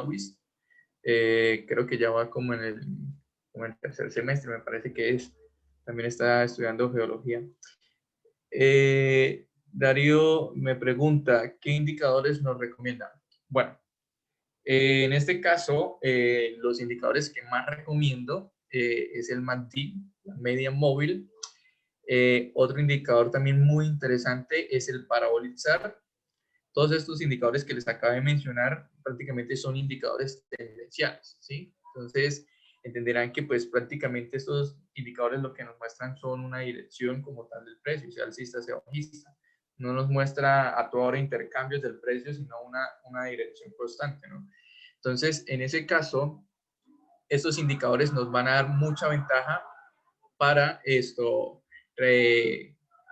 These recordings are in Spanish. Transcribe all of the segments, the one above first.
WIS. Creo que ya va como en el tercer semestre, me parece que es. También está estudiando geología. Darío me pregunta, ¿qué indicadores nos recomiendan? Bueno, en este caso, los indicadores que más recomiendo es el MACD, la media móvil. Otro indicador también muy interesante es el parabolizar. Todos estos indicadores que les acabo de mencionar prácticamente son indicadores tendenciales, ¿sí? Entonces, entenderán que pues prácticamente estos indicadores lo que nos muestran son una dirección como tal del precio, sea alcista, sea bajista. No nos muestra a toda hora intercambios del precio, sino una dirección constante, ¿no? Entonces, en ese caso, estos indicadores nos van a dar mucha ventaja para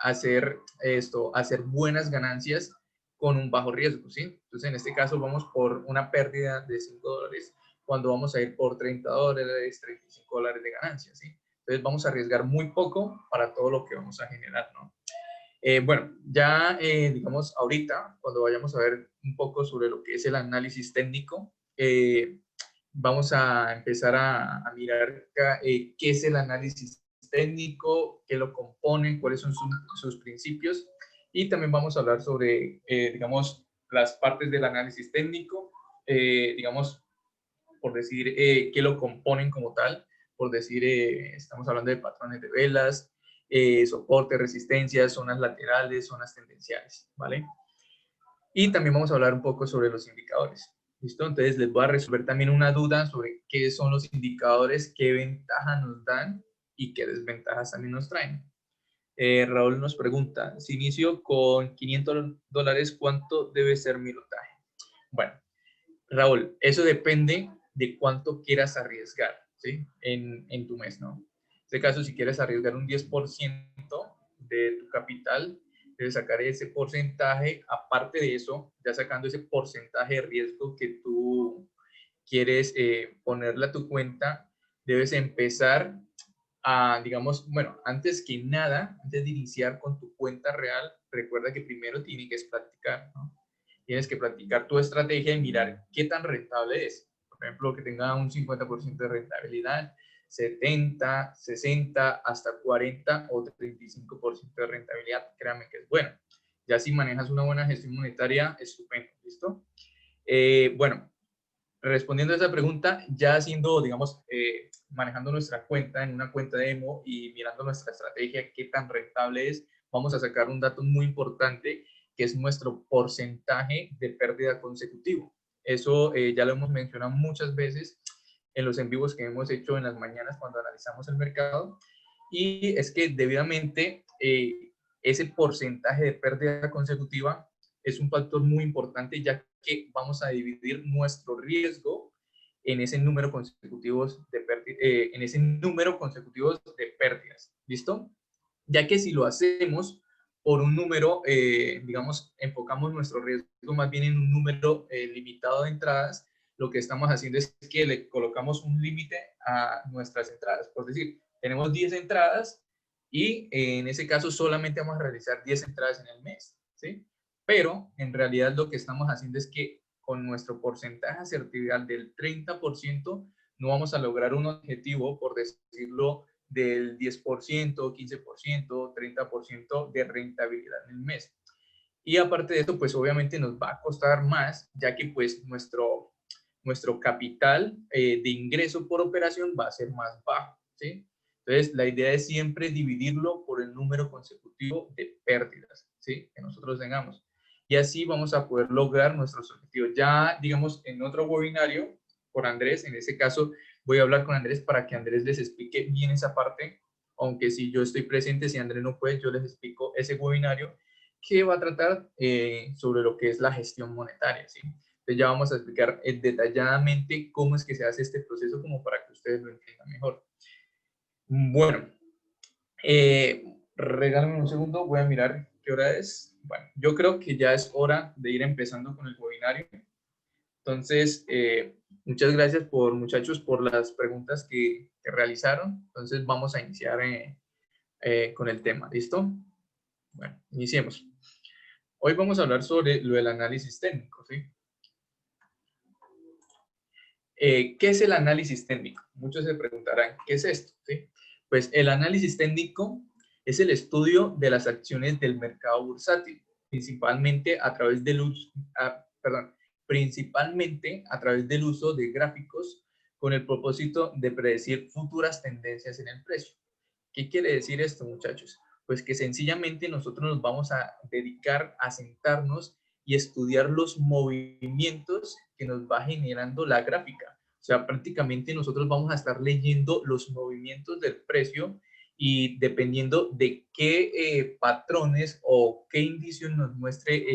hacer buenas ganancias con un bajo riesgo, ¿sí? Entonces, en este caso vamos por una pérdida de $5 cuando vamos a ir por $30, $35 de ganancia, ¿sí? Entonces, vamos a arriesgar muy poco para todo lo que vamos a generar, ¿no? Bueno, ya digamos ahorita, cuando vayamos a ver un poco sobre lo que es el análisis técnico, vamos a empezar a mirar qué es el análisis técnico, qué lo compone, cuáles son sus principios, y también vamos a hablar sobre, digamos, las partes del análisis técnico, digamos, por decir, qué lo componen como tal, por decir, estamos hablando de patrones de velas, soporte, resistencias, zonas laterales, zonas tendenciales, ¿vale? Y también vamos a hablar un poco sobre los indicadores. ¿Listo? Entonces les voy a resolver también una duda sobre qué son los indicadores, qué ventaja nos dan y qué desventajas también nos traen. Raúl nos pregunta, si inicio con $500, ¿cuánto debe ser mi lotaje? Bueno, Raúl, eso depende de cuánto quieras arriesgar, ¿sí? En tu mes, ¿no? En este caso, si quieres arriesgar un 10% de tu capital, debes sacar ese porcentaje. Aparte de eso, ya sacando ese porcentaje de riesgo que tú quieres ponerle a tu cuenta, debes empezar a, digamos, bueno, antes que nada, antes de iniciar con tu cuenta real, recuerda que primero tienes que practicar, ¿no? Tienes que practicar tu estrategia y mirar qué tan rentable es. Por ejemplo, que tenga un 50% de rentabilidad, 70, 60, hasta 40 o 35% de rentabilidad. Créame que es bueno. Ya si manejas una buena gestión monetaria, estupendo, ¿listo? Bueno, respondiendo a esa pregunta, ya haciendo, digamos, manejando nuestra cuenta en una cuenta demo y mirando nuestra estrategia, qué tan rentable es, vamos a sacar un dato muy importante que es nuestro porcentaje de pérdida consecutivo. Eso ya lo hemos mencionado muchas veces en los en vivos que hemos hecho en las mañanas cuando analizamos el mercado, y es que debidamente ese porcentaje de pérdida consecutiva es un factor muy importante, ya que vamos a dividir nuestro riesgo en ese número consecutivos en ese número consecutivos de pérdidas. ¿Listo? Ya que si lo hacemos por un número, digamos, enfocamos nuestro riesgo más bien en un número limitado de entradas, lo que estamos haciendo es que le colocamos un límite a nuestras entradas. Por decir, tenemos 10 entradas y en ese caso solamente vamos a realizar 10 entradas en el mes, ¿sí? Pero en realidad lo que estamos haciendo es que con nuestro porcentaje de asertividad del 30% no vamos a lograr un objetivo, por decirlo, del 10%, 15%, 30% de rentabilidad en el mes. Y aparte de esto, pues obviamente nos va a costar más, ya que pues nuestro capital de ingreso por operación va a ser más bajo, ¿sí? Entonces, la idea es siempre dividirlo por el número consecutivo de pérdidas, ¿sí? Que nosotros tengamos. Y así vamos a poder lograr nuestros objetivos. Ya, digamos, en otro webinario, por Andrés, en ese caso, voy a hablar con Andrés para que Andrés les explique bien esa parte, aunque si yo estoy presente, si Andrés no puede, yo les explico ese webinario que va a tratar sobre lo que es la gestión monetaria, ¿sí? Entonces ya vamos a explicar detalladamente cómo es que se hace este proceso como para que ustedes lo entiendan mejor. Bueno, regálenme un segundo, voy a mirar qué hora es. Bueno, yo creo que ya es hora de ir empezando con el webinario. Entonces, muchas gracias muchachos, por las preguntas que realizaron. Entonces, vamos a iniciar con el tema, ¿listo? Bueno, iniciemos. Hoy vamos a hablar sobre lo del análisis técnico, ¿sí? ¿Qué es el análisis técnico? Muchos se preguntarán, ¿qué es esto? ¿Sí? Pues el análisis técnico es el estudio de las acciones del mercado bursátil, principalmente a través del uso, principalmente a través del uso de gráficos con el propósito de predecir futuras tendencias en el precio. ¿Qué quiere decir esto, muchachos? Pues que sencillamente nosotros nos vamos a dedicar a sentarnos y estudiar los movimientos que nos va generando la gráfica. O sea, prácticamente nosotros vamos a estar leyendo los movimientos del precio y dependiendo de qué patrones o qué indicios nos muestre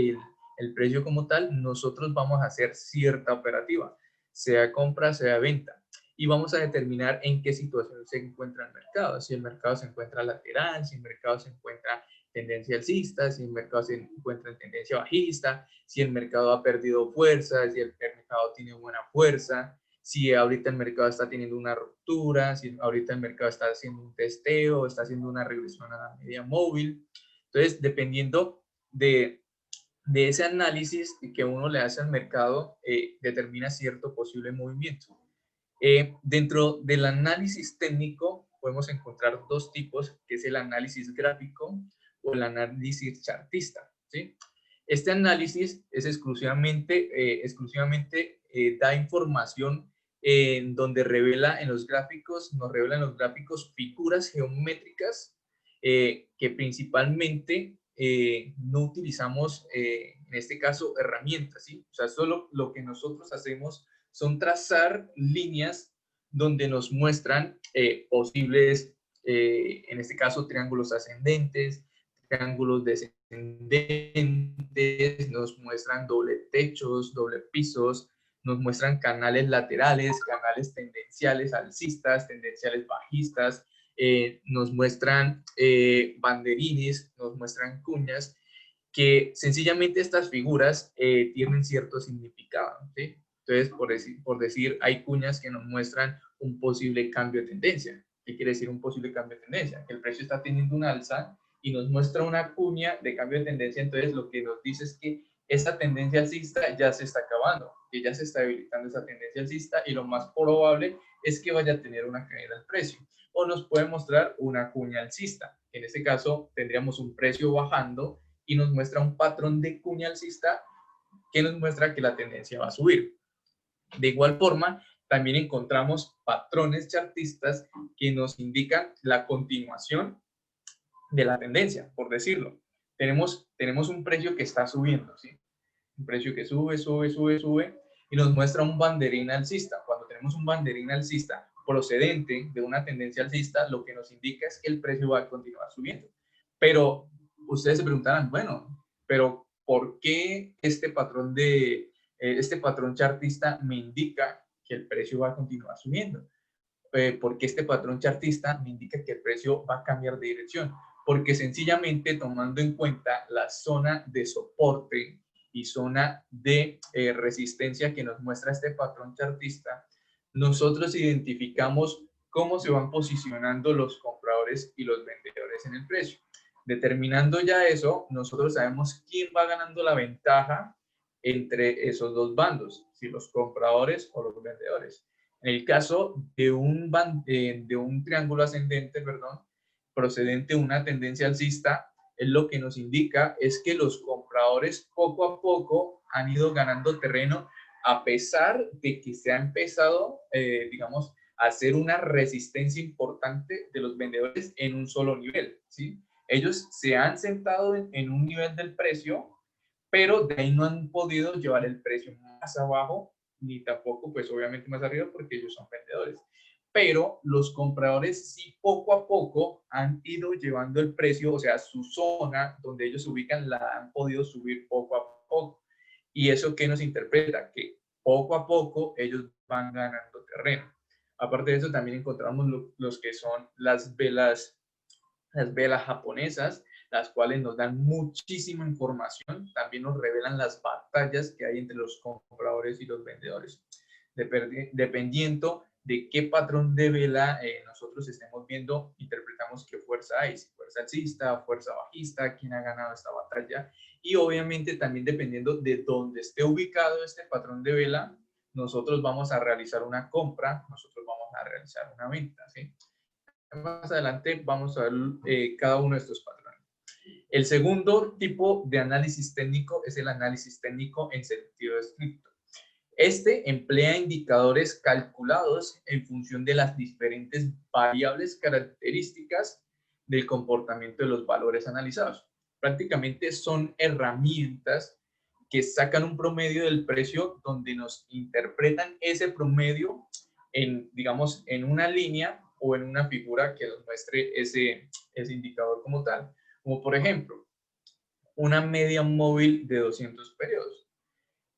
el precio como tal, nosotros vamos a hacer cierta operativa, sea compra, sea venta. Y vamos a determinar en qué situación se encuentra el mercado, si el mercado se encuentra lateral, si el mercado se encuentra tendencia alcista, si el mercado se encuentra en tendencia bajista, si el mercado ha perdido fuerza, si el mercado tiene buena fuerza, si ahorita el mercado está teniendo una ruptura, si ahorita el mercado está haciendo un testeo, está haciendo una regresión a la media móvil. Entonces, dependiendo de ese análisis que uno le hace al mercado, determina cierto posible movimiento. Dentro del análisis técnico podemos encontrar dos tipos, que es el análisis gráfico o el análisis chartista, ¿sí? Este análisis es exclusivamente da información en donde revela en los gráficos, nos revela en los gráficos figuras geométricas que principalmente no utilizamos, en este caso, herramientas, ¿sí? O sea, solo lo que nosotros hacemos son trazar líneas donde nos muestran posibles, en este caso, triángulos ascendentes, triángulos descendentes, nos muestran doble techos, doble pisos, nos muestran canales laterales, canales tendenciales alcistas, tendenciales bajistas, nos muestran banderines, nos muestran cuñas, que sencillamente estas figuras tienen cierto significado, ¿sí? Entonces, por decir, hay cuñas que nos muestran un posible cambio de tendencia. ¿Qué quiere decir un posible cambio de tendencia? Que el precio está teniendo un alza y nos muestra una cuña de cambio de tendencia, entonces lo que nos dice es que esa tendencia alcista ya se está acabando, que ya se está debilitando esa tendencia alcista y lo más probable es que vaya a tener una caída del precio. O nos puede mostrar una cuña alcista. En este caso tendríamos un precio bajando y nos muestra un patrón de cuña alcista que nos muestra que la tendencia va a subir. De igual forma, también encontramos patrones chartistas que nos indican la continuación de la tendencia, por decirlo. Tenemos un precio que está subiendo, ¿sí? Un precio que sube, sube, sube, sube, y nos muestra un banderín alcista. Cuando tenemos un banderín alcista procedente de una tendencia alcista, lo que nos indica es que el precio va a continuar subiendo. Pero ustedes se preguntarán, bueno, pero ¿por qué este patrón chartista me indica que el precio va a continuar subiendo? Porque este patrón chartista me indica que el precio va a cambiar de dirección, porque sencillamente tomando en cuenta la zona de soporte y zona de resistencia que nos muestra este patrón chartista, nosotros identificamos cómo se van posicionando los compradores y los vendedores en el precio. Determinando ya eso, nosotros sabemos quién va ganando la ventaja entre esos dos bandos, si los compradores o los vendedores. En el caso de un triángulo ascendente, perdón, procedente de una tendencia alcista, es lo que nos indica es que los compradores poco a poco han ido ganando terreno a pesar de que se ha empezado, digamos, a hacer una resistencia importante de los vendedores en un solo nivel, ¿sí? Ellos se han sentado en un nivel del precio, pero de ahí no han podido llevar el precio más abajo ni tampoco, pues obviamente más arriba porque ellos son vendedores. Pero los compradores sí poco a poco han ido llevando el precio, o sea, su zona donde ellos se ubican la han podido subir poco a poco. ¿Y eso qué nos interpreta? Que poco a poco ellos van ganando terreno. Aparte de eso, también encontramos los que son las velas japonesas, las cuales nos dan muchísima información, también nos revelan las batallas que hay entre los compradores y los vendedores. Dependiendo de qué patrón de vela nosotros estemos viendo, interpretamos qué fuerza hay, si fuerza alcista, fuerza bajista, quién ha ganado esta batalla, y obviamente también dependiendo de dónde esté ubicado este patrón de vela, nosotros vamos a realizar una compra, nosotros vamos a realizar una venta, ¿sí? Más adelante vamos a ver cada uno de estos patrones. El segundo tipo de análisis técnico es el análisis técnico en sentido estricto. Este emplea indicadores calculados en función de las diferentes variables características del comportamiento de los valores analizados. Prácticamente son herramientas que sacan un promedio del precio donde nos interpretan ese promedio en, digamos, en una línea o en una figura que nos muestre ese indicador como tal. Como por ejemplo, una media móvil de 200 periodos.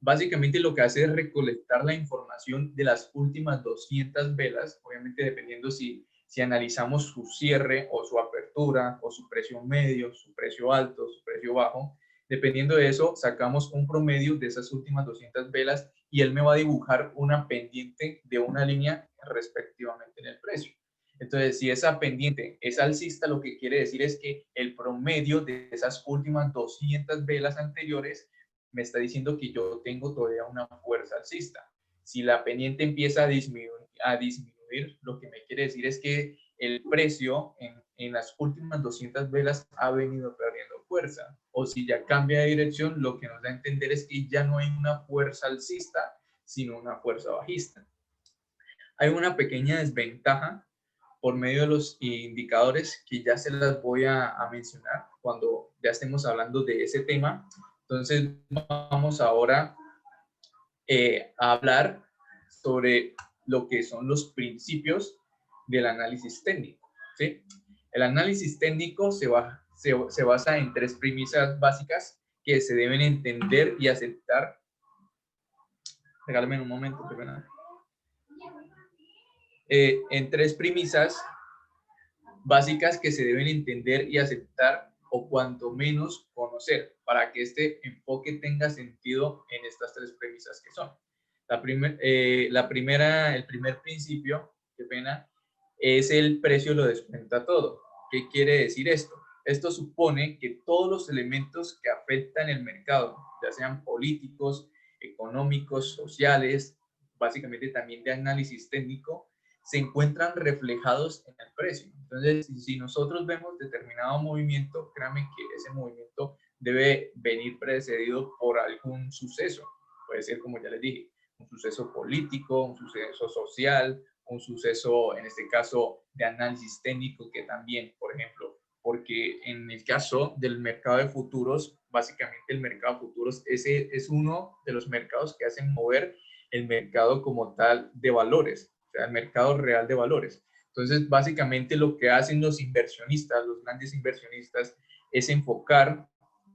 Básicamente lo que hace es recolectar la información de las últimas 200 velas, obviamente dependiendo si analizamos su cierre o su apertura o su precio medio, su precio alto, su precio bajo. Dependiendo de eso, sacamos un promedio de esas últimas 200 velas y él me va a dibujar una pendiente de una línea respectivamente en el precio. Entonces, si esa pendiente es alcista, lo que quiere decir es que el promedio de esas últimas 200 velas anteriores me está diciendo que yo tengo todavía una fuerza alcista. Si la pendiente empieza a disminuir, lo que me quiere decir es que el precio en las últimas 200 velas ha venido perdiendo fuerza. O si ya cambia de dirección, lo que nos da a entender es que ya no hay una fuerza alcista, sino una fuerza bajista. Hay una pequeña desventaja por medio de los indicadores que ya se las voy a mencionar cuando ya estemos hablando de ese tema. Entonces vamos ahora a hablar sobre lo que son los principios del análisis técnico, ¿sí? El análisis técnico se basa en tres premisas básicas que se deben entender y aceptar. Regálame un momento, perdón. En tres premisas básicas que se deben entender y aceptar o cuanto menos conocer para que este enfoque tenga sentido en estas tres premisas que son. El primer principio, qué pena, es el precio lo descuenta todo. ¿Qué quiere decir esto? Esto supone que todos los elementos que afectan el mercado, ya sean políticos, económicos, sociales, básicamente también de análisis técnico, se encuentran reflejados en el precio. Entonces, si nosotros vemos determinado movimiento, créanme que ese movimiento debe venir precedido por algún suceso. Puede ser, como ya les dije, un suceso político, un suceso social, un suceso, en este caso, de análisis técnico, que también, por ejemplo, porque en el caso del mercado de futuros, básicamente el mercado de futuros ese es uno de los mercados que hacen mover el mercado como tal de valores, o sea, el mercado real de valores. Entonces, básicamente lo que hacen los inversionistas, los grandes inversionistas, es enfocar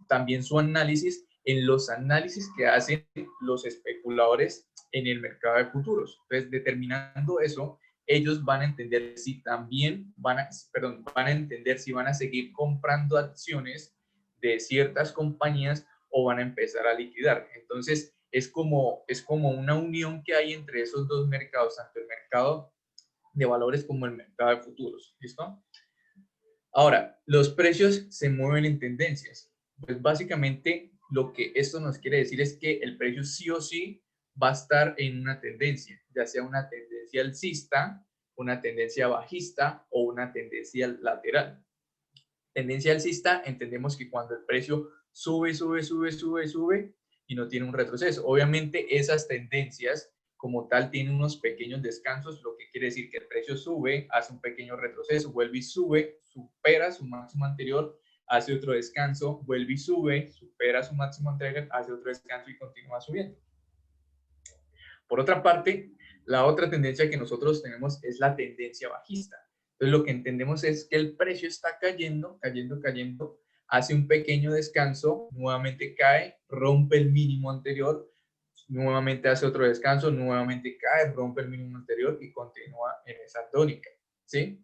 también su análisis en los análisis que hacen los especuladores en el mercado de futuros. Entonces, determinando eso, ellos van a entender si también van a entender si van a seguir comprando acciones de ciertas compañías o van a empezar a liquidar. Entonces, es como una unión que hay entre esos dos mercados, tanto el mercado de valores como el mercado de futuros. ¿Listo? Ahora, los precios se mueven en tendencias. Pues básicamente lo que esto nos quiere decir es que el precio sí o sí va a estar en una tendencia, ya sea una tendencia alcista, una tendencia bajista o una tendencia lateral. Tendencia alcista, entendemos que cuando el precio sube, sube, sube, sube, sube y no tiene un retroceso. Obviamente esas tendencias como tal tienen unos pequeños descansos, lo que quiere decir que el precio sube, hace un pequeño retroceso, vuelve y sube, supera su máximo anterior, hace otro descanso, vuelve y sube, supera su máximo anterior, hace otro descanso y continúa subiendo. Por otra parte, la otra tendencia que nosotros tenemos es la tendencia bajista. Entonces, lo que entendemos es que el precio está cayendo, cayendo, cayendo, hace un pequeño descanso, nuevamente cae, rompe el mínimo anterior, nuevamente hace otro descanso, nuevamente cae, rompe el mínimo anterior y continúa en esa tónica, ¿sí?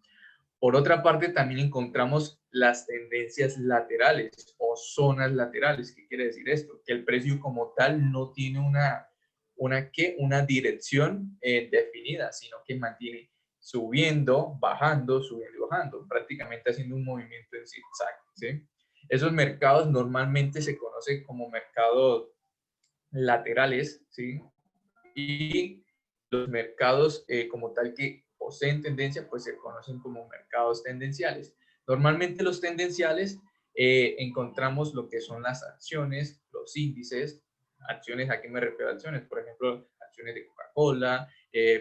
Por otra parte, también encontramos las tendencias laterales o zonas laterales. ¿Qué quiere decir esto? Que el precio como tal no tiene una dirección definida, sino que mantiene subiendo, bajando, subiendo y bajando, prácticamente haciendo un movimiento en zigzag, ¿sí? Esos mercados normalmente se conocen como mercados laterales, ¿sí? Y los mercados como tal que poseen tendencia, pues se conocen como mercados tendenciales. Normalmente los tendenciales encontramos lo que son las acciones, los índices. Acciones, ¿a qué me refiero a acciones? Por ejemplo, acciones de Coca-Cola,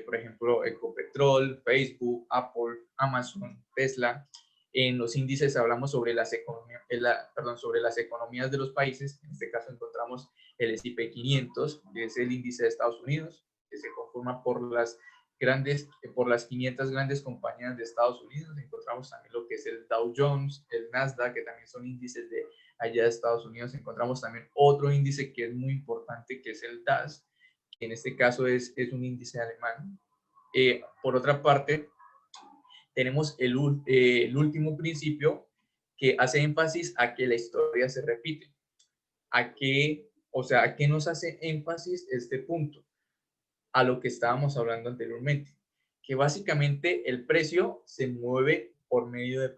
por ejemplo, Ecopetrol, Facebook, Apple, Amazon, Tesla. En los índices hablamos sobre las economías de los países. En este caso encontramos el S&P 500, que es el índice de Estados Unidos, que se conforma por las 500 grandes compañías de Estados Unidos. Encontramos también lo que es el Dow Jones, el Nasdaq, que también son índices de allá de Estados Unidos. Encontramos también otro índice que es muy importante, que es el DAX, que en este caso es un índice alemán. Por otra parte, tenemos el último principio, que hace énfasis a que la historia se repite. ¿A qué nos hace énfasis este punto? A lo que estábamos hablando anteriormente, que básicamente el precio se mueve por medio de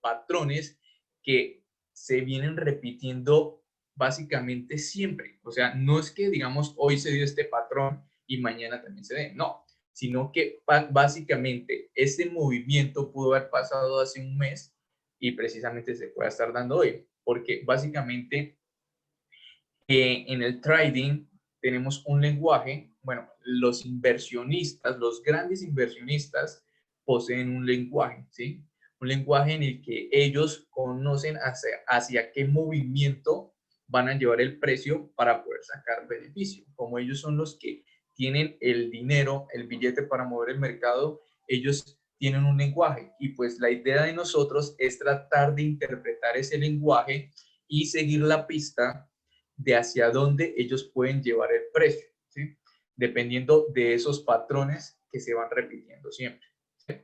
patrones que se vienen repitiendo básicamente siempre. O sea, no es que digamos hoy se dio este patrón y mañana también se dé, no, sino que básicamente este movimiento pudo haber pasado hace un mes y precisamente se puede estar dando hoy, porque básicamente en el trading tenemos un lenguaje, bueno, los inversionistas, los grandes inversionistas poseen un lenguaje, ¿sí? Un lenguaje en el que ellos conocen hacia qué movimiento van a llevar el precio para poder sacar beneficio. Como ellos son los que tienen el dinero, el billete para mover el mercado, ellos tienen un lenguaje y pues la idea de nosotros es tratar de interpretar ese lenguaje y seguir la pista de hacia dónde ellos pueden llevar el precio, ¿sí? Dependiendo de esos patrones que se van repitiendo siempre, ¿sí?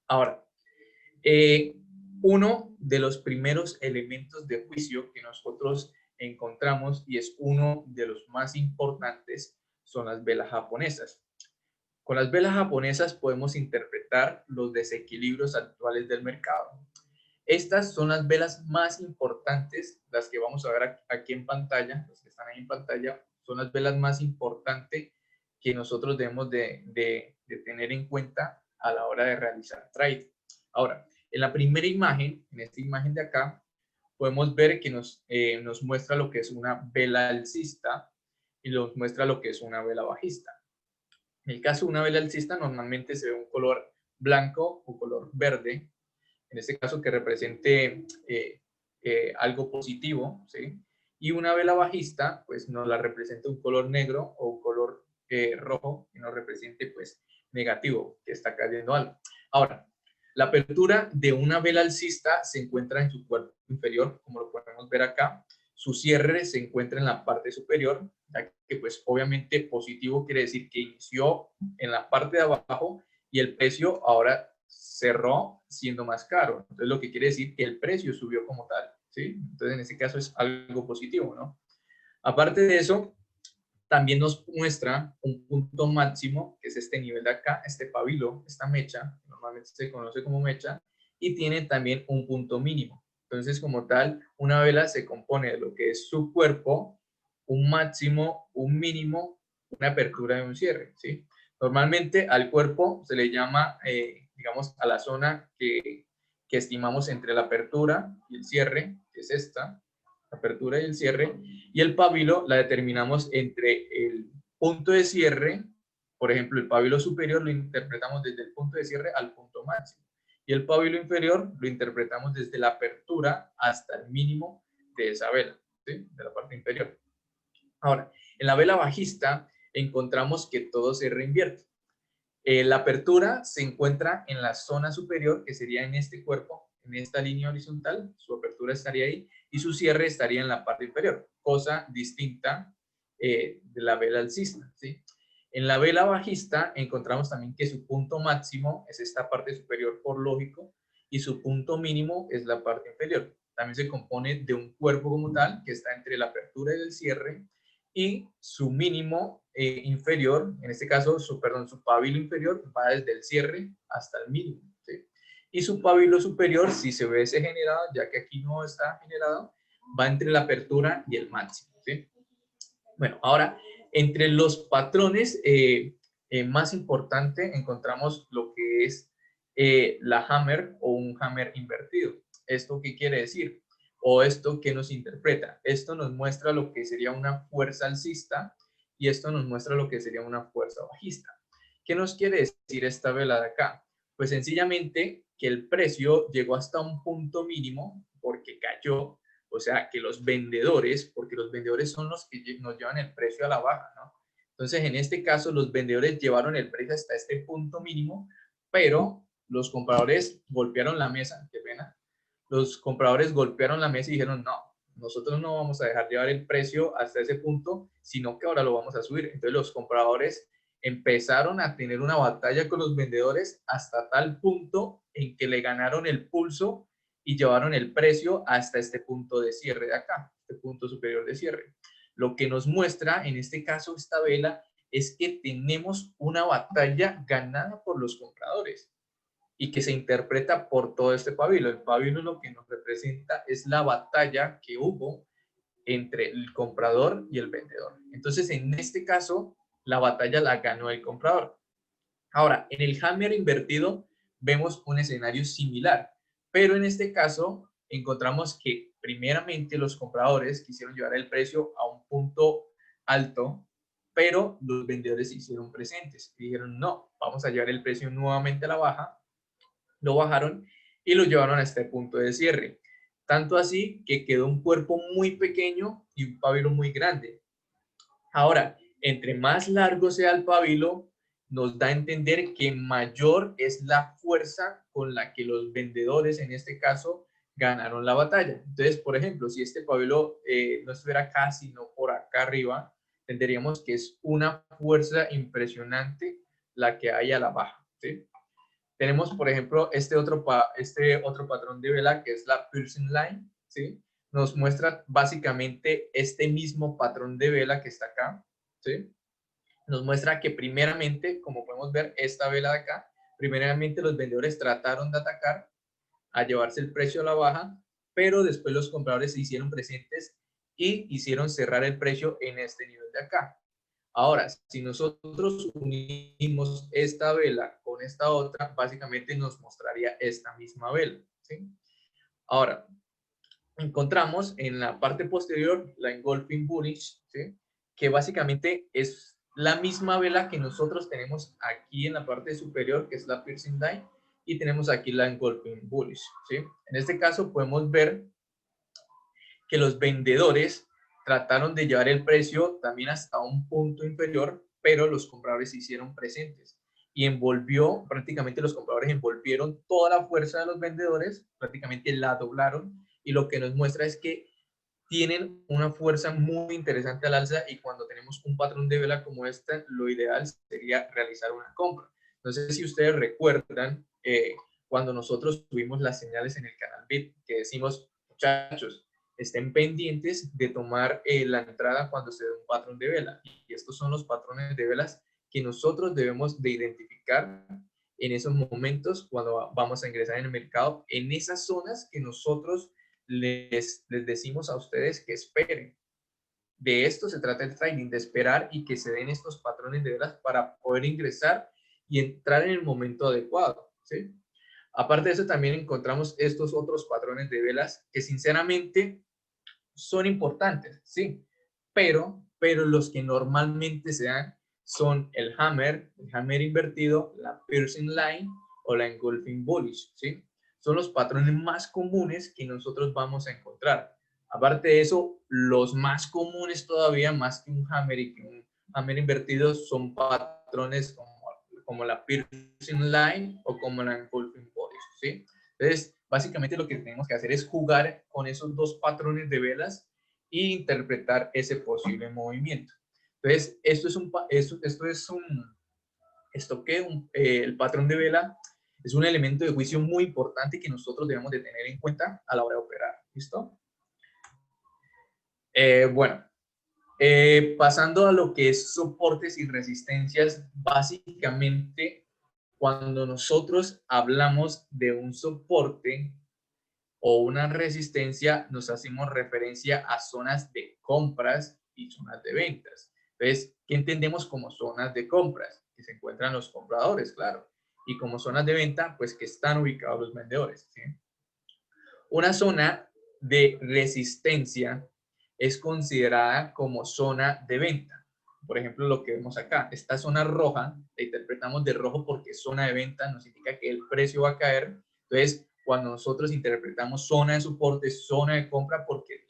Ahora, uno de los primeros elementos de juicio que nosotros encontramos y es uno de los más importantes son las velas japonesas. Con las velas japonesas podemos interpretar los desequilibrios actuales del mercado. Estas son las velas más importantes, las que vamos a ver aquí en pantalla, las que están ahí en pantalla, son las velas más importantes que nosotros debemos de tener en cuenta a la hora de realizar trade. Ahora, en la primera imagen, en esta imagen de acá, podemos ver que nos muestra lo que es una vela alcista y nos muestra lo que es una vela bajista. En el caso de una vela alcista, normalmente se ve un color blanco o color verde, en este caso que represente algo positivo, ¿sí? Y una vela bajista, pues nos la representa un color negro o un color rojo, que nos represente pues negativo, que está cayendo algo. Ahora, la apertura de una vela alcista se encuentra en su cuerpo inferior, como lo podemos ver acá. Su cierre se encuentra en la parte superior, ya que pues obviamente positivo quiere decir que inició en la parte de abajo y el precio ahora cerró siendo más caro. Entonces, lo que quiere decir que el precio subió como tal, ¿sí? Entonces, en este caso es algo positivo, ¿no? Aparte de eso, también nos muestra un punto máximo, que es este nivel de acá, este pabilo, esta mecha, normalmente se conoce como mecha, y tiene también un punto mínimo. Entonces, como tal, una vela se compone de lo que es su cuerpo, un máximo, un mínimo, una apertura y un cierre, ¿sí? Normalmente al cuerpo se le llama, digamos, a la zona que estimamos entre la apertura y el cierre, que es esta, la apertura y el cierre, y el pabilo la determinamos entre el punto de cierre, por ejemplo, el pabilo superior lo interpretamos desde el punto de cierre al punto máximo, y el pabilo inferior lo interpretamos desde la apertura hasta el mínimo de esa vela, ¿sí? De la parte inferior. Ahora, en la vela bajista encontramos que todo se reinvierte. La apertura se encuentra en la zona superior, que sería en este cuerpo, en esta línea horizontal, su apertura estaría ahí, y su cierre estaría en la parte inferior, cosa distinta de la vela alcista, ¿sí? En la vela bajista encontramos también que su punto máximo es esta parte superior por lógico, y su punto mínimo es la parte inferior. También se compone de un cuerpo como tal, que está entre la apertura y el cierre, y su mínimo inferior, en este caso, su pabilo inferior va desde el cierre hasta el mínimo, ¿sí? Y su pabilo superior, si se hubiese generado, ya que aquí no está generado, va entre la apertura y el máximo, ¿sí? Bueno, ahora, Entre los patrones más importante encontramos lo que es la hammer o un hammer invertido. ¿Esto qué quiere decir? ¿O esto qué nos interpreta? Esto nos muestra lo que sería una fuerza alcista y esto nos muestra lo que sería una fuerza bajista. ¿Qué nos quiere decir esta vela de acá? Pues sencillamente que el precio llegó hasta un punto mínimo porque cayó, o sea, que los vendedores, porque los vendedores son los que nos llevan el precio a la baja, ¿no? Entonces, en este caso, los vendedores llevaron el precio hasta este punto mínimo, pero los compradores golpearon la mesa, qué pena, los compradores golpearon la mesa y dijeron, no, nosotros no vamos a dejar llevar el precio hasta ese punto, sino que ahora lo vamos a subir. Entonces, los compradores empezaron a tener una batalla con los vendedores hasta tal punto en que le ganaron el pulso y llevaron el precio hasta este punto de cierre de acá, este punto superior de cierre. Lo que nos muestra, en este caso, esta vela, es que tenemos una batalla ganada por los compradores y que se interpreta por todo este pabilo. El pabilo lo que nos representa es la batalla que hubo entre el comprador y el vendedor. Entonces, en este caso, la batalla la ganó el comprador. Ahora, en el hammer invertido vemos un escenario similar, pero en este caso encontramos que primeramente los compradores quisieron llevar el precio a un punto alto, pero los vendedores se hicieron presentes y dijeron, no, vamos a llevar el precio nuevamente a la baja, lo bajaron y lo llevaron a este punto de cierre. Tanto así que quedó un cuerpo muy pequeño y un pabilo muy grande. Ahora, entre más largo sea el pabilo, nos da a entender que mayor es la fuerza con la que los vendedores, en este caso, ganaron la batalla. Entonces, por ejemplo, si este pabilo no estuviera acá, sino por acá arriba, tendríamos que es una fuerza impresionante la que hay a la baja, ¿sí? Tenemos, por ejemplo, este otro patrón de vela que es la piercing line, ¿sí? Nos muestra básicamente este mismo patrón de vela que está acá, ¿sí? Nos muestra que primeramente, como podemos ver, esta vela de acá, primeramente los vendedores trataron de atacar a llevarse el precio a la baja, pero después los compradores se hicieron presentes y hicieron cerrar el precio en este nivel de acá. Ahora, si nosotros unimos esta vela con esta otra, básicamente nos mostraría esta misma vela, ¿sí? Ahora, encontramos en la parte posterior la engulfing bullish, ¿sí? Que básicamente es la misma vela que nosotros tenemos aquí en la parte superior, que es la piercing line, y tenemos aquí la engulfing bullish, ¿sí? En este caso podemos ver que los vendedores trataron de llevar el precio también hasta un punto inferior, pero los compradores se hicieron presentes y envolvió, prácticamente los compradores envolvieron toda la fuerza de los vendedores, prácticamente la doblaron, y lo que nos muestra es que tienen una fuerza muy interesante al alza, y cuando tenemos un patrón de vela como este, lo ideal sería realizar una compra. No sé si ustedes recuerdan cuando nosotros tuvimos las señales en el canal BIT que decimos, muchachos, estén pendientes de tomar la entrada cuando se dé un patrón de vela. Y estos son los patrones de velas que nosotros debemos de identificar en esos momentos cuando vamos a ingresar en el mercado, en esas zonas que nosotros les decimos a ustedes que esperen. De esto se trata el trading, de esperar y que se den estos patrones de velas para poder ingresar y entrar en el momento adecuado, ¿sí? Aparte de eso, también encontramos estos otros patrones de velas que sinceramente son importantes, sí, pero los que normalmente se dan son el hammer invertido, la piercing line o la engulfing bullish, ¿sí? Son los patrones más comunes que nosotros vamos a encontrar. Aparte de eso, los más comunes todavía, más que un hammer y que un hammer invertido, son patrones como la piercing line o como la engulfing bullish, ¿sí? Entonces, básicamente lo que tenemos que hacer es jugar con esos dos patrones de velas e interpretar ese posible movimiento. Entonces, el patrón de vela es un elemento de juicio muy importante que nosotros debemos de tener en cuenta a la hora de operar. ¿Listo? Bueno, pasando a lo que es soportes y resistencias, básicamente cuando nosotros hablamos de un soporte o una resistencia, nos hacemos referencia a zonas de compras y zonas de ventas. Entonces, ¿qué entendemos como zonas de compras? Que se encuentran los compradores, claro. Y como zonas de venta, pues que están ubicados los vendedores, ¿sí? Una zona de resistencia es considerada como zona de venta. Por ejemplo, lo que vemos acá, esta zona roja, la interpretamos de rojo porque es zona de venta, nos indica que el precio va a caer. Entonces, cuando nosotros interpretamos zona de soporte, zona de compra, porque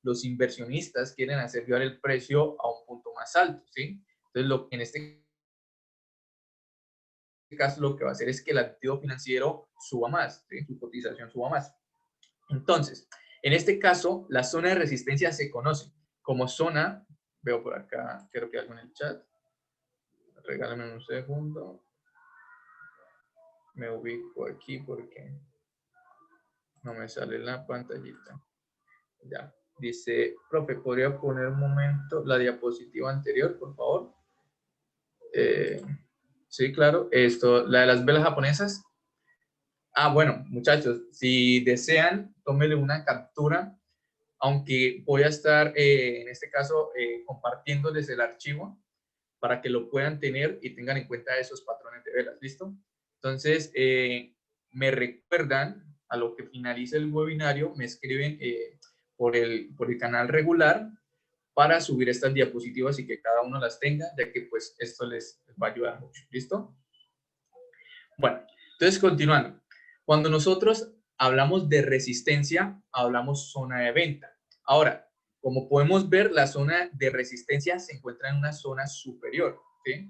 los inversionistas quieren hacer llevar el precio a un punto más alto, ¿sí? Entonces, en este caso, lo que va a hacer es que el activo financiero suba más, ¿sí? Su cotización suba más. Entonces, en este caso, la zona de resistencia se conoce como zona, veo por acá, creo que algo en el chat, regálame un segundo, me ubico aquí porque no me sale la pantallita. Ya, dice, profe, ¿podría poner un momento la diapositiva anterior, por favor? Sí, claro, esto, la de las velas japonesas. Ah, bueno, muchachos, si desean, tómenle una captura, aunque voy a estar, en este caso, compartiéndoles el archivo para que lo puedan tener y tengan en cuenta esos patrones de velas, ¿listo? Entonces, me recuerdan a lo que finalice el webinario, me escriben por el canal regular para subir estas diapositivas y que cada uno las tenga, ya que pues esto les va a ayudar mucho, ¿listo? Bueno, entonces continuando. Cuando nosotros hablamos de resistencia, hablamos zona de venta. Ahora, como podemos ver, la zona de resistencia se encuentra en una zona superior, ¿sí?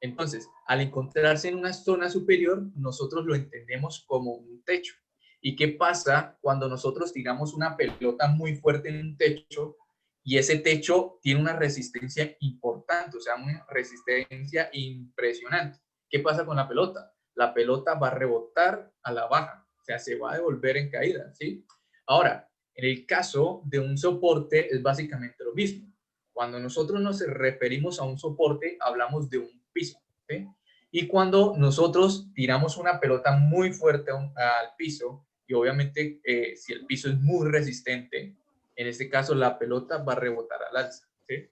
Entonces, al encontrarse en una zona superior, nosotros lo entendemos como un techo. ¿Y qué pasa cuando nosotros tiramos una pelota muy fuerte en un techo y ese techo tiene una resistencia importante, o sea, una resistencia impresionante? ¿Qué pasa con la pelota? La pelota va a rebotar a la baja, o sea, se va a devolver en caída, ¿sí? Ahora, en el caso de un soporte es básicamente lo mismo. Cuando nosotros nos referimos a un soporte, hablamos de un piso, ¿sí? Y cuando nosotros tiramos una pelota muy fuerte al piso, y obviamente si el piso es muy resistente, en este caso la pelota va a rebotar al alza, ¿sí?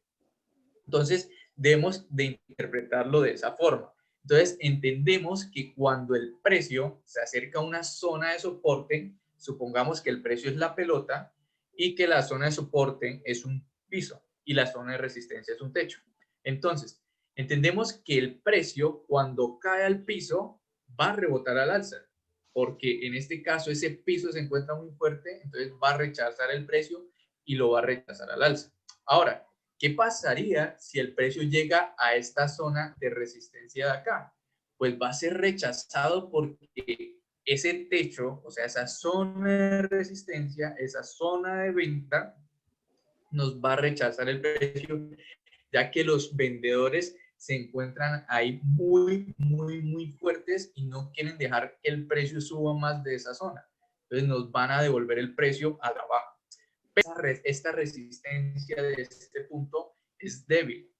Entonces, debemos de interpretarlo de esa forma. Entonces, entendemos que cuando el precio se acerca a una zona de soporte, supongamos que el precio es la pelota y que la zona de soporte es un piso y la zona de resistencia es un techo. Entonces, entendemos que el precio cuando cae al piso va a rebotar al alza, porque en este caso ese piso se encuentra muy fuerte, entonces va a rechazar el precio y lo va a rechazar al alza. Ahora, ¿qué pasaría si el precio llega a esta zona de resistencia de acá? Pues va a ser rechazado porque ese techo, o sea, esa zona de resistencia, esa zona de venta, nos va a rechazar el precio, ya que los vendedores se encuentran ahí muy fuertes y no quieren dejar que el precio suba más de esa zona. Entonces nos van a devolver el precio a la baja. Esta resistencia de este punto es débil.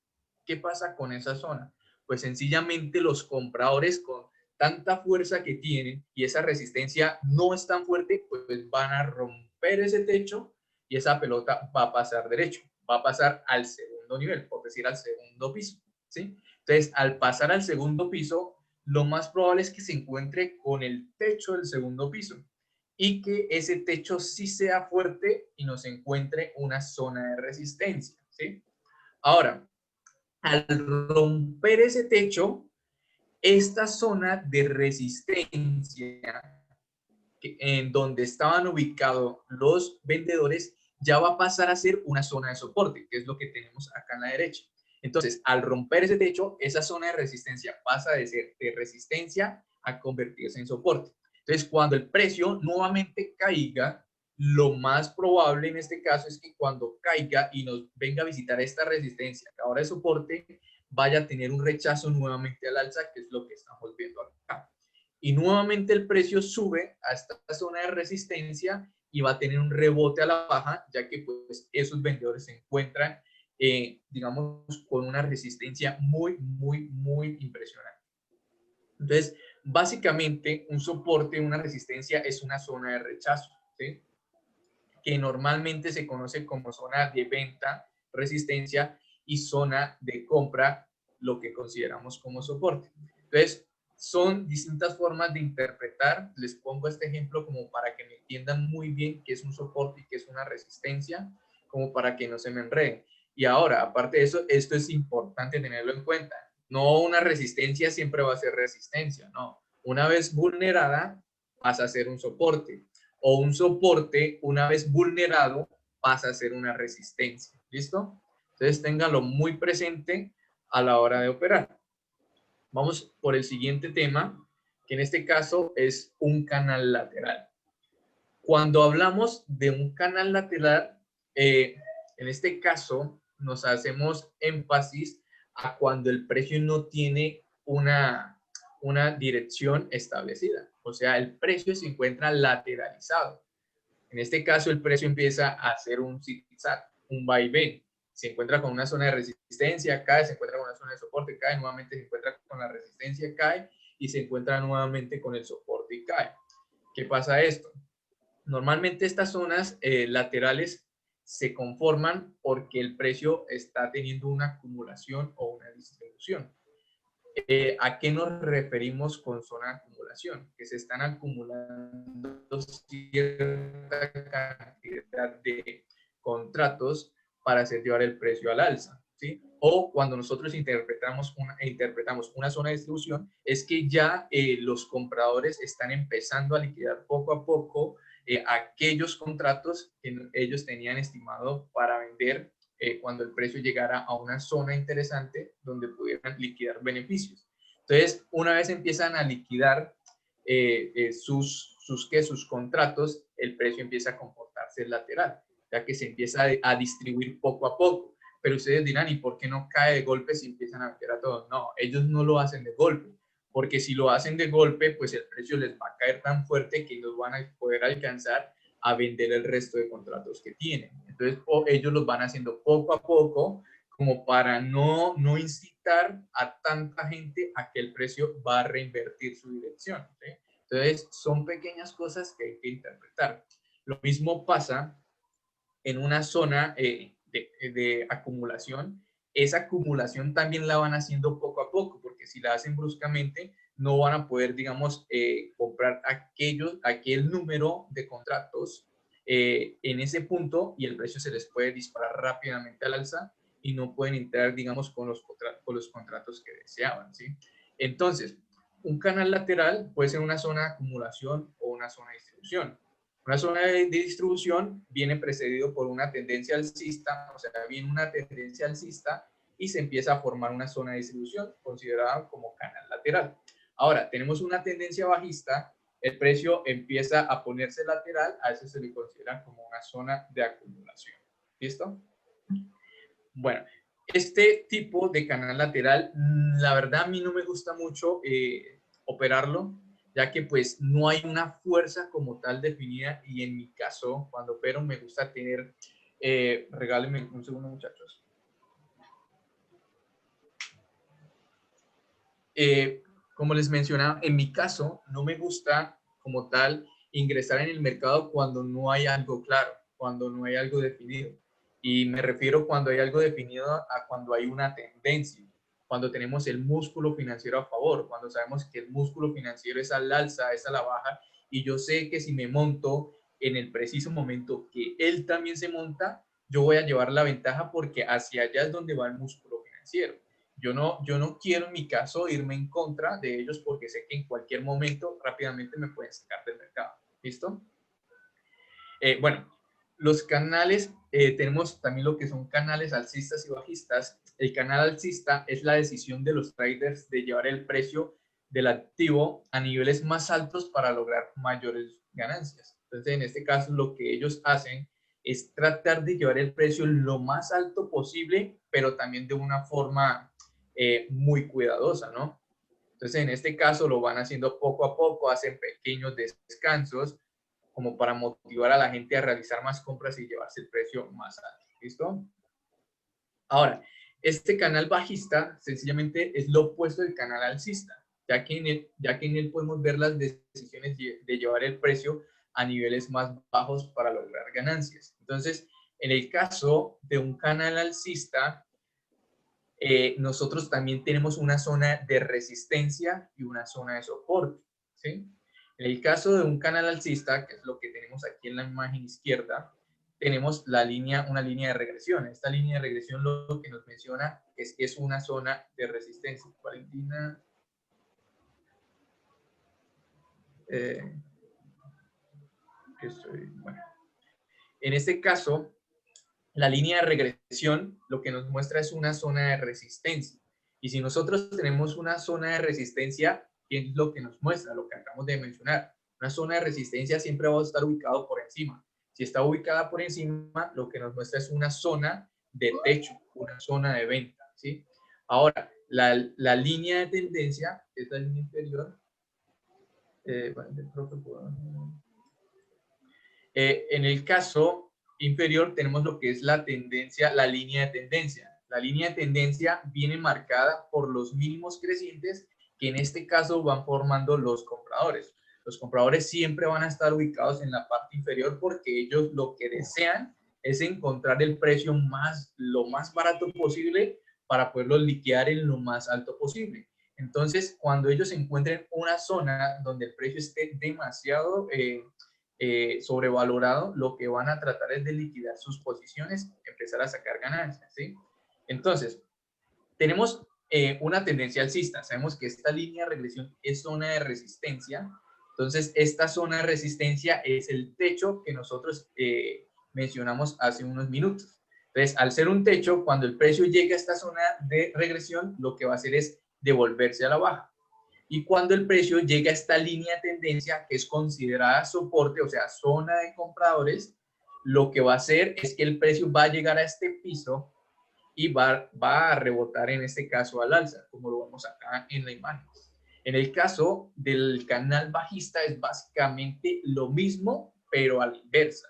¿Qué pasa con esa zona? Pues sencillamente los compradores con tanta fuerza que tienen y esa resistencia no es tan fuerte, pues van a romper ese techo y esa pelota va a pasar derecho, va a pasar al segundo nivel, por decir al segundo piso, ¿sí? Entonces, al pasar al segundo piso, lo más probable es que se encuentre con el techo del segundo piso y que ese techo sí sea fuerte y nos encuentre una zona de resistencia, ¿sí? Ahora, al romper ese techo, esta zona de resistencia en donde estaban ubicados los vendedores ya va a pasar a ser una zona de soporte, que es lo que tenemos acá en la derecha. Entonces, al romper ese techo, esa zona de resistencia pasa de ser de resistencia a convertirse en soporte. Entonces, cuando el precio nuevamente caiga, lo más probable en este caso es que cuando caiga y nos venga a visitar esta resistencia, que ahora es soporte, vaya a tener un rechazo nuevamente al alza, que es lo que estamos viendo acá. Y nuevamente el precio sube a esta zona de resistencia y va a tener un rebote a la baja, ya que pues esos vendedores se encuentran, digamos, con una resistencia muy impresionante. Entonces, básicamente, un soporte, una resistencia es una zona de rechazo, ¿sí? Que normalmente se conoce como zona de venta, resistencia, y zona de compra, lo que consideramos como soporte. Entonces, son distintas formas de interpretar. Les pongo este ejemplo como para que me entiendan muy bien qué es un soporte y qué es una resistencia, como para que no se me enreden. Y ahora, aparte de eso, esto es importante tenerlo en cuenta. No una resistencia siempre va a ser resistencia, no. Una vez vulnerada, pasa a ser un soporte. O un soporte, una vez vulnerado, pasa a ser una resistencia. ¿Listo? Entonces, ténganlo muy presente a la hora de operar. Vamos por el siguiente tema, que en este caso es un canal lateral. Cuando hablamos de un canal lateral, en este caso nos hacemos énfasis a cuando el precio no tiene una dirección establecida. O sea, el precio se encuentra lateralizado. En este caso, el precio empieza a hacer un zigzag, un vaivén. Se encuentra con una zona de resistencia, cae, se encuentra con una zona de soporte, cae, nuevamente se encuentra con la resistencia, cae, y se encuentra nuevamente con el soporte y cae. ¿Qué pasa esto? Normalmente estas zonas laterales se conforman porque el precio está teniendo una acumulación o una distribución. ¿A qué nos referimos con zona de acumulación? Que se están acumulando cierta cantidad de contratos para hacer llevar el precio al alza, ¿sí? O cuando nosotros interpretamos una zona de distribución, es que ya los compradores están empezando a liquidar poco a poco aquellos contratos que ellos tenían estimado para vender cuando el precio llegara a una zona interesante donde pudieran liquidar beneficios. Entonces, una vez empiezan a liquidar sus contratos, el precio empieza a comportarse lateral, ya que se empieza a distribuir poco a poco. Pero ustedes dirán, ¿y por qué no cae de golpe si empiezan a vender a todos? No, ellos no lo hacen de golpe, porque si lo hacen de golpe, pues el precio les va a caer tan fuerte que no van a poder alcanzar a vender el resto de contratos que tienen. Entonces, ellos los van haciendo poco a poco, como para no incitar a tanta gente a que el precio va a reinvertir su dirección, ¿sí? Entonces, son pequeñas cosas que hay que interpretar. Lo mismo pasa en una zona de acumulación. Esa acumulación también la van haciendo poco a poco, porque si la hacen bruscamente, no van a poder, digamos, comprar aquel número de contratos en ese punto y el precio se les puede disparar rápidamente al alza y no pueden entrar, digamos, con los contratos que deseaban, ¿sí? Entonces, un canal lateral puede ser una zona de acumulación o una zona de distribución. Una zona de distribución viene precedido por una tendencia alcista, o sea, viene una tendencia alcista y se empieza a formar una zona de distribución considerada como canal lateral. Ahora, tenemos una tendencia bajista, el precio empieza a ponerse lateral, a eso se le considera como una zona de acumulación. ¿Listo? Bueno, este tipo de canal lateral, la verdad a mí no me gusta mucho operarlo, ya que pues no hay una fuerza como tal definida y en mi caso, cuando opero me gusta tener, regálenme un segundo muchachos. Como les mencionaba, en mi caso no me gusta como tal ingresar en el mercado cuando no hay algo claro, cuando no hay algo definido. Y me refiero cuando hay algo definido a cuando hay una tendencia, cuando tenemos el músculo financiero a favor, cuando sabemos que el músculo financiero es al alza, es a la baja, y yo sé que si me monto en el preciso momento que él también se monta, yo voy a llevar la ventaja porque hacia allá es donde va el músculo financiero. Yo no quiero en mi caso irme en contra de ellos porque sé que en cualquier momento rápidamente me pueden sacar del mercado. ¿Listo? Bueno, los canales, tenemos también lo que son canales alcistas y bajistas. El canal alcista es la decisión de los traders de llevar el precio del activo a niveles más altos para lograr mayores ganancias. Entonces, en este caso, lo que ellos hacen es tratar de llevar el precio lo más alto posible, pero también de una forma muy cuidadosa, ¿no? Entonces, en este caso, lo van haciendo poco a poco, hacen pequeños descansos, como para motivar a la gente a realizar más compras y llevarse el precio más alto. ¿Listo? Ahora, este canal bajista sencillamente es lo opuesto del canal alcista, ya que en él podemos ver las decisiones de llevar el precio a niveles más bajos para lograr ganancias. Entonces, en el caso de un canal alcista, nosotros también tenemos una zona de resistencia y una zona de soporte, ¿sí? En el caso de un canal alcista, que es lo que tenemos aquí en la imagen izquierda, tenemos una línea de regresión. Esta línea de regresión lo que nos menciona es que es una zona de resistencia. Valentina, bueno. En este caso, la línea de regresión lo que nos muestra es una zona de resistencia. Y si nosotros tenemos una zona de resistencia, ¿qué es lo que nos muestra? Lo que acabamos de mencionar. Una zona de resistencia siempre va a estar ubicado por encima. Si está ubicada por encima, lo que nos muestra es una zona de techo, una zona de venta, ¿sí? Ahora, la línea de tendencia, que es la línea inferior, en el caso inferior tenemos lo que es la tendencia, la línea de tendencia. La línea de tendencia viene marcada por los mínimos crecientes que en este caso van formando los compradores. Los compradores siempre van a estar ubicados en la parte inferior porque ellos lo que desean es encontrar el precio lo más barato posible para poderlo liquidar en lo más alto posible. Entonces, cuando ellos encuentren una zona donde el precio esté demasiado sobrevalorado, lo que van a tratar es de liquidar sus posiciones, empezar a sacar ganancias, ¿sí? Entonces, tenemos una tendencia alcista. Sabemos que esta línea de regresión es zona de resistencia. Entonces, esta zona de resistencia es el techo que nosotros mencionamos hace unos minutos. Entonces, al ser un techo, cuando el precio llega a esta zona de regresión, lo que va a hacer es devolverse a la baja. Y cuando el precio llega a esta línea de tendencia que es considerada soporte, o sea, zona de compradores, lo que va a hacer es que el precio va a llegar a este piso y va a rebotar en este caso al alza, como lo vemos acá en la imagen. En el caso del canal bajista es básicamente lo mismo, pero a la inversa.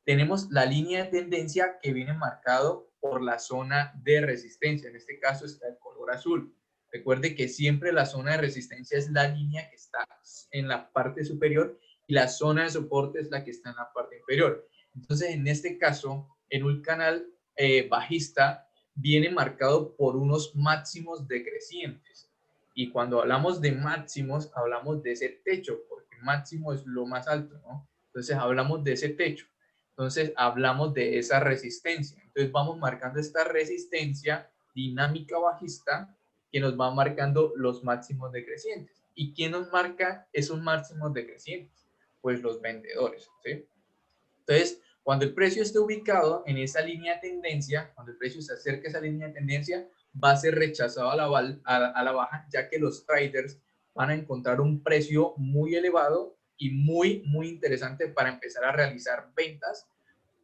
Tenemos la línea de tendencia que viene marcado por la zona de resistencia. En este caso está el color azul. Recuerde que siempre la zona de resistencia es la línea que está en la parte superior y la zona de soporte es la que está en la parte inferior. Entonces, en este caso, en un canal bajista, viene marcado por unos máximos decrecientes. Y cuando hablamos de máximos, hablamos de ese techo, porque máximo es lo más alto, ¿no? Entonces, hablamos de ese techo. Entonces, hablamos de esa resistencia. Entonces, vamos marcando esta resistencia dinámica bajista que nos va marcando los máximos decrecientes. ¿Y quién nos marca esos máximos decrecientes? Pues los vendedores, ¿sí? Entonces, cuando el precio esté ubicado en esa línea de tendencia, cuando el precio se acerque a esa línea de tendencia, va a ser rechazado a la baja, ya que los traders van a encontrar un precio muy elevado y muy interesante para empezar a realizar ventas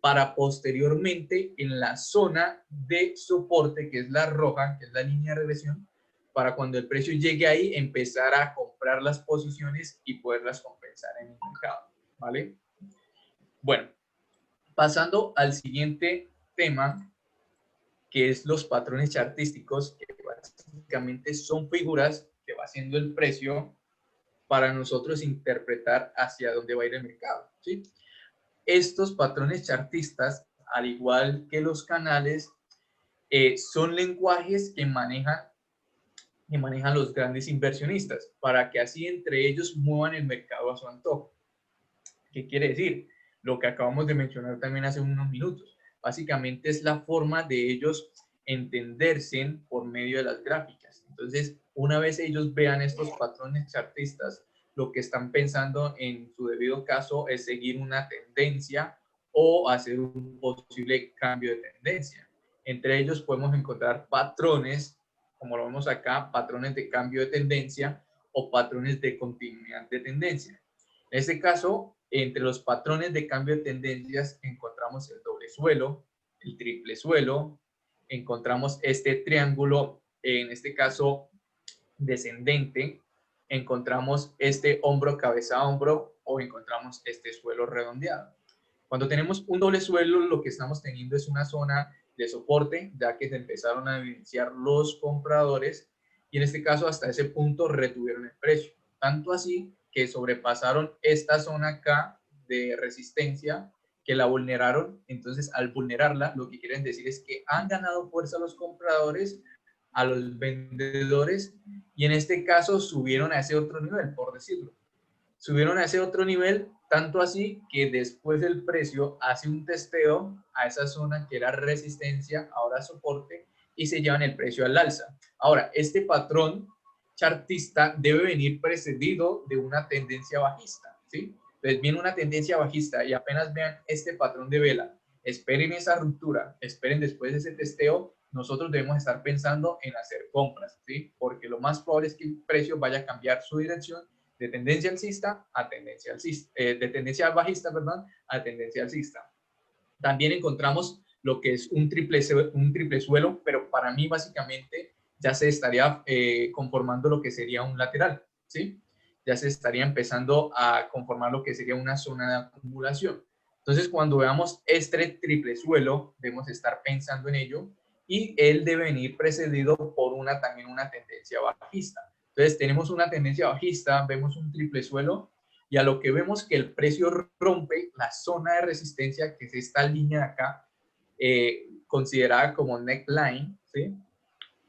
para posteriormente en la zona de soporte, que es la roja, que es la línea de regresión, para cuando el precio llegue ahí, empezar a comprar las posiciones y poderlas compensar en el mercado, ¿vale? Bueno, pasando al siguiente tema, que es los patrones chartísticos, que básicamente son figuras que va haciendo el precio para nosotros interpretar hacia dónde va a ir el mercado, ¿sí? Estos patrones chartistas, al igual que los canales, son lenguajes que manejan los grandes inversionistas para que así entre ellos muevan el mercado a su antojo. ¿Qué quiere decir? Lo que acabamos de mencionar también hace unos minutos. Básicamente es la forma de ellos entenderse por medio de las gráficas. Entonces, una vez ellos vean estos patrones chartistas, lo que están pensando en su debido caso es seguir una tendencia o hacer un posible cambio de tendencia. Entre ellos podemos encontrar patrones, como lo vemos acá, patrones de cambio de tendencia o patrones de continuidad de tendencia. En este caso, entre los patrones de cambio de tendencias encontramos el doble suelo, el triple suelo, encontramos este triángulo, en este caso descendente, encontramos este hombro, cabeza, hombro o encontramos este suelo redondeado. Cuando tenemos un doble suelo, lo que estamos teniendo es una zona de soporte, ya que se empezaron a evidenciar los compradores y en este caso hasta ese punto retuvieron el precio. Tanto así que sobrepasaron esta zona acá de resistencia que la vulneraron. Entonces, al vulnerarla, lo que quieren decir es que han ganado fuerza los compradores a los vendedores y en este caso subieron a ese otro nivel, por decirlo. Subieron a ese otro nivel, tanto así que después el precio hace un testeo a esa zona que era resistencia, ahora soporte, y se llevan el precio al alza. Ahora, este patrón chartista debe venir precedido de una tendencia bajista, ¿sí? Entonces viene una tendencia bajista y apenas vean este patrón de vela, esperen esa ruptura, esperen después de ese testeo, nosotros debemos estar pensando en hacer compras, ¿sí? Porque lo más probable es que el precio vaya a cambiar su dirección de tendencia alcista a tendencia alcista, de tendencia bajista, perdón, a tendencia alcista. También encontramos lo que es un triple suelo, pero para mí básicamente ya se estaría conformando lo que sería un lateral, ¿sí? Ya se estaría empezando a conformar lo que sería una zona de acumulación. Entonces, cuando veamos este triple suelo, debemos estar pensando en ello y él debe venir precedido por también una tendencia bajista. Entonces, tenemos una tendencia bajista, vemos un triple suelo y a lo que vemos que el precio rompe la zona de resistencia, que es esta línea de acá, considerada como neckline, ¿sí?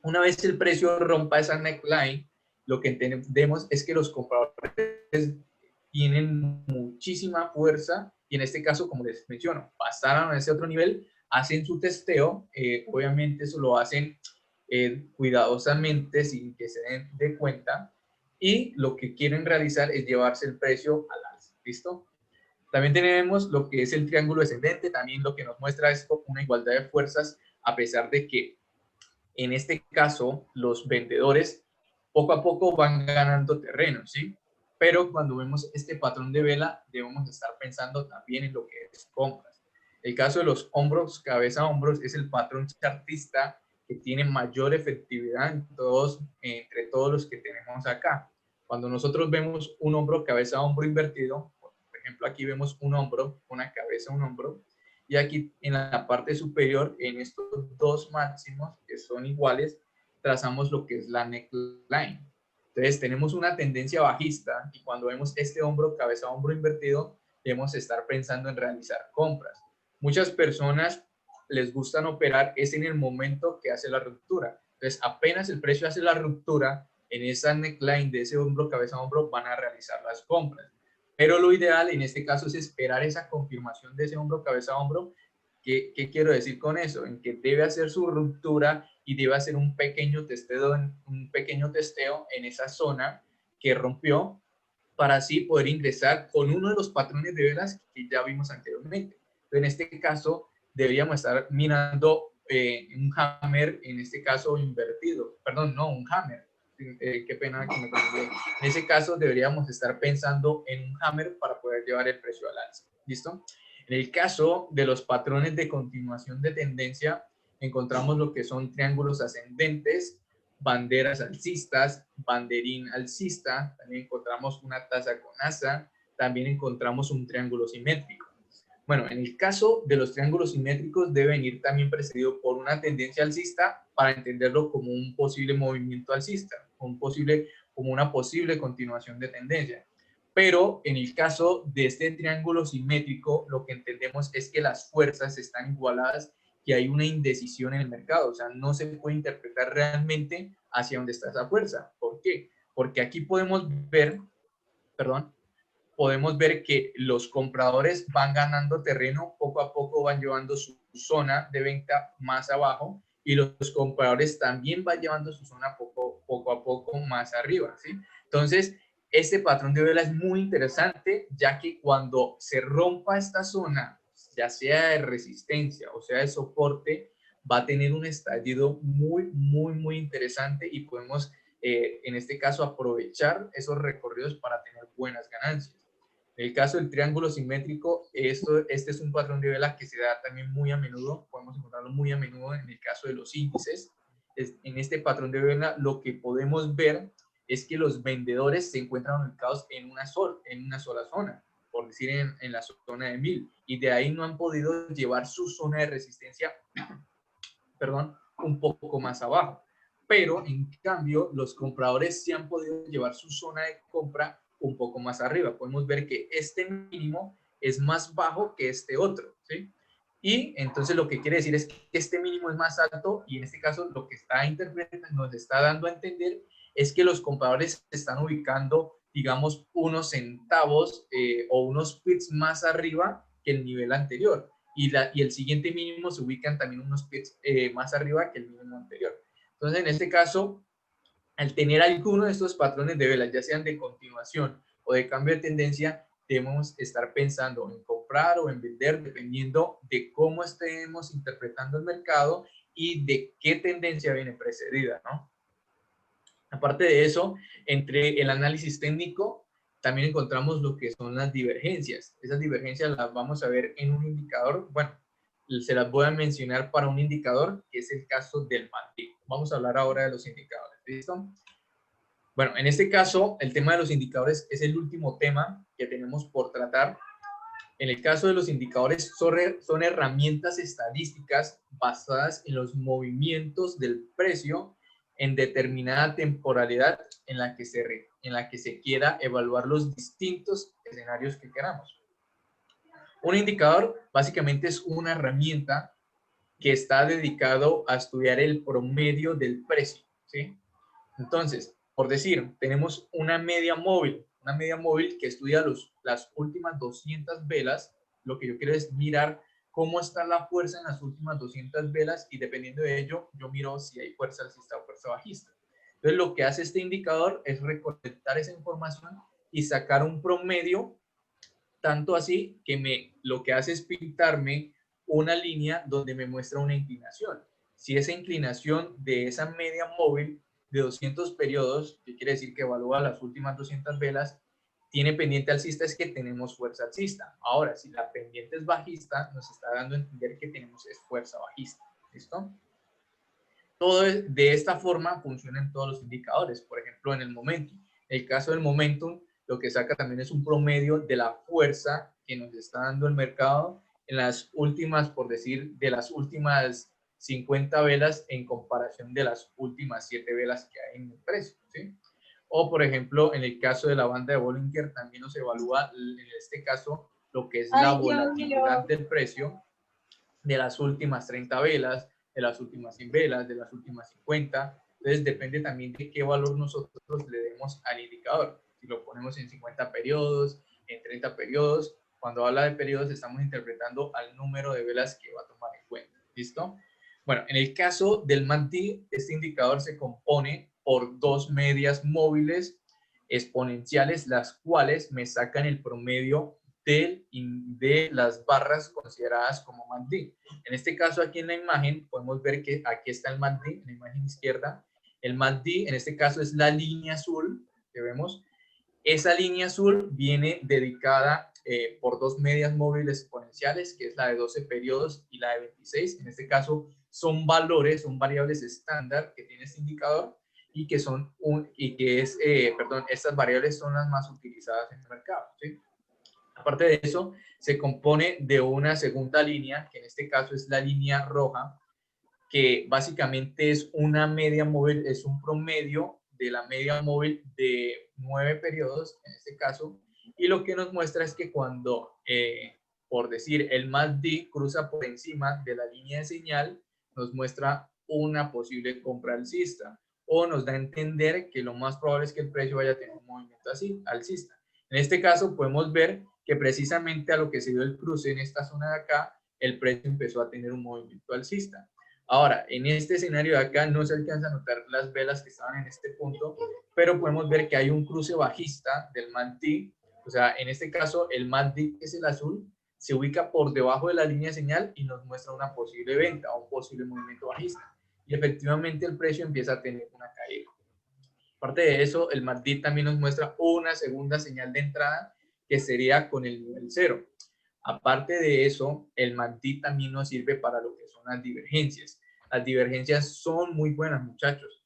Una vez el precio rompa esa neckline, lo que entendemos es que los compradores tienen muchísima fuerza y en este caso, como les menciono, pasaron a ese otro nivel, hacen su testeo, obviamente eso lo hacen cuidadosamente sin que se den de cuenta y lo que quieren realizar es llevarse el precio al alza, ¿listo? También tenemos lo que es el triángulo descendente, también lo que nos muestra es una igualdad de fuerzas a pesar de que en este caso, los vendedores poco a poco van ganando terreno, ¿sí? Pero cuando vemos este patrón de vela, debemos estar pensando también en lo que es compras. El caso de los hombros, cabeza a hombros, es el patrón chartista que tiene mayor efectividad entre todos los que tenemos acá. Cuando nosotros vemos un hombro, cabeza a hombro invertido, por ejemplo, aquí vemos un hombro, una cabeza, un hombro, y aquí en la parte superior, en estos dos máximos que son iguales, trazamos lo que es la neckline. Entonces tenemos una tendencia bajista y cuando vemos este hombro, cabeza, hombro invertido, debemos estar pensando en realizar compras. Muchas personas les gustan operar es en el momento que hace la ruptura. Entonces apenas el precio hace la ruptura, en esa neckline de ese hombro, cabeza, hombro, van a realizar las compras. Pero lo ideal en este caso es esperar esa confirmación de ese hombro, cabeza a hombro. ¿Qué quiero decir con eso? En que debe hacer su ruptura y debe hacer un pequeño testeo en esa zona que rompió para así poder ingresar con uno de los patrones de velas que ya vimos anteriormente. Entonces, en este caso, deberíamos estar mirando un hammer, en este caso invertido. Perdón, no, un hammer. Qué pena que me confundí. En ese caso, deberíamos estar pensando en un hammer para poder llevar el precio al alza. ¿Listo? En el caso de los patrones de continuación de tendencia, encontramos lo que son triángulos ascendentes, banderas alcistas, banderín alcista, también encontramos una taza con asa, también encontramos un triángulo simétrico. Bueno, en el caso de los triángulos simétricos deben ir también precedido por una tendencia alcista para entenderlo como un posible movimiento alcista, como una posible continuación de tendencia. Pero en el caso de este triángulo simétrico, lo que entendemos es que las fuerzas están igualadas, que hay una indecisión en el mercado, o sea, no se puede interpretar realmente hacia dónde está esa fuerza. ¿Por qué? Porque aquí podemos ver que los compradores van ganando terreno, poco a poco van llevando su zona de venta más abajo y los compradores también van llevando su zona poco a poco más arriba, ¿sí? Entonces, este patrón de vela es muy interesante, ya que cuando se rompa esta zona, ya sea de resistencia o sea de soporte, va a tener un estallido muy, muy, muy interesante y podemos, en este caso, aprovechar esos recorridos para tener buenas ganancias. En el caso del triángulo simétrico, este es un patrón de vela que se da también muy a menudo, podemos encontrarlo muy a menudo en el caso de los índices. En este patrón de vela lo que podemos ver es que los vendedores se encuentran ubicados en una sola zona, por decir en la zona de 1000, y de ahí no han podido llevar su zona de resistencia, perdón, un poco más abajo. Pero en cambio, los compradores sí han podido llevar su zona de compra un poco más arriba. Podemos ver que este mínimo es más bajo que este otro, ¿sí? Y entonces lo que quiere decir es que este mínimo es más alto y en este caso lo que está interpretando, nos está dando a entender es que los compradores se están ubicando, digamos, unos centavos o unos pips más arriba que el nivel anterior. Y el siguiente mínimo se ubican también unos pips más arriba que el mínimo anterior. Entonces, en este caso, al tener alguno de estos patrones de velas, ya sean de continuación o de cambio de tendencia, debemos estar pensando en comprar o en vender dependiendo de cómo estemos interpretando el mercado y de qué tendencia viene precedida, ¿no? Aparte de eso, entre el análisis técnico, también encontramos lo que son las divergencias. Esas divergencias las vamos a ver en un indicador. Bueno, se las voy a mencionar para un indicador, que es el caso del MACD. Vamos a hablar ahora de los indicadores. ¿Listo? Bueno, en este caso, el tema de los indicadores es el último tema que tenemos por tratar. En el caso de los indicadores, son herramientas estadísticas basadas en los movimientos del precio en determinada temporalidad en la que se quiera evaluar los distintos escenarios que queramos. Un indicador básicamente es una herramienta que está dedicado a estudiar el promedio del precio, ¿sí? Entonces, por decir, tenemos una media móvil que estudia las últimas 200 velas. Lo que yo quiero es mirar cómo está la fuerza en las últimas 200 velas y dependiendo de ello, yo miro si hay fuerza alcista o fuerza bajista. Entonces, lo que hace este indicador es recolectar esa información y sacar un promedio, tanto así que lo que hace es pintarme una línea donde me muestra una inclinación. Si esa inclinación de esa media móvil de 200 periodos, que quiere decir que evalúa las últimas 200 velas, tiene pendiente alcista, es que tenemos fuerza alcista. Ahora, si la pendiente es bajista, nos está dando a entender que tenemos fuerza bajista. ¿Listo? Todo de esta forma funciona en todos los indicadores. Por ejemplo, en el momentum. El caso del momentum, lo que saca también es un promedio de la fuerza que nos está dando el mercado en las últimas, por decir, de las últimas 50 velas en comparación de las últimas 7 velas que hay en el precio, ¿sí? O, por ejemplo, en el caso de la banda de Bollinger, también nos evalúa, en este caso, lo que es la volatilidad del precio de las últimas 30 velas, de las últimas 100 velas, de las últimas 50. Entonces, depende también de qué valor nosotros le demos al indicador. Si lo ponemos en 50 periodos, en 30 periodos, cuando habla de periodos estamos interpretando al número de velas que va a tomar en cuenta. ¿Listo? Bueno, en el caso del MACD, este indicador se compone por dos medias móviles exponenciales, las cuales me sacan el promedio de las barras consideradas como MACD. En este caso, aquí en la imagen, podemos ver que aquí está el MACD, en la imagen izquierda. El MACD, en este caso, es la línea azul que vemos. Esa línea azul viene dedicada por dos medias móviles exponenciales, que es la de 12 periodos y la de 26. En este caso, son valores, son variables estándar que tiene este indicador y que estas variables son las más utilizadas en el mercado, ¿sí? Aparte de eso, se compone de una segunda línea, que en este caso es la línea roja, que básicamente es una media móvil, es un promedio de la media móvil de 9 periodos, en este caso, y lo que nos muestra es que cuando, por decir, el MACD cruza por encima de la línea de señal, nos muestra una posible compra alcista, o nos da a entender que lo más probable es que el precio vaya a tener un movimiento así, alcista. En este caso podemos ver que precisamente a lo que se dio el cruce en esta zona de acá, el precio empezó a tener un movimiento alcista. Ahora, en este escenario de acá no se alcanza a notar las velas que estaban en este punto, pero podemos ver que hay un cruce bajista del MACD. O sea, en este caso, el MACD, que es el azul, se ubica por debajo de la línea de señal y nos muestra una posible venta o un posible movimiento bajista. Y efectivamente el precio empieza a tener una caída. Aparte de eso, el MACD también nos muestra una segunda señal de entrada que sería con el nivel 0. Aparte de eso, el MACD también nos sirve para lo que son las divergencias. Las divergencias son muy buenas, muchachos.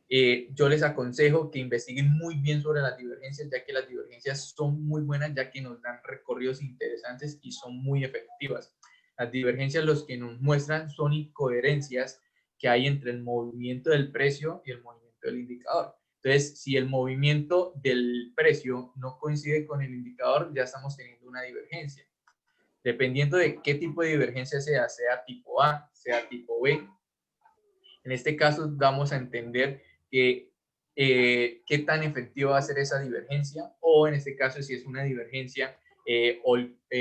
Yo les aconsejo que investiguen muy bien sobre las divergencias, ya que las divergencias son muy buenas, ya que nos dan recorridos interesantes y son muy efectivas. Las divergencias los que nos muestran son incoherencias que hay entre el movimiento del precio y el movimiento del indicador. Entonces, si el movimiento del precio no coincide con el indicador, ya estamos teniendo una divergencia. Dependiendo de qué tipo de divergencia sea tipo A, sea tipo B. En este caso vamos a entender que qué tan efectiva va a ser esa divergencia, o en este caso si es una divergencia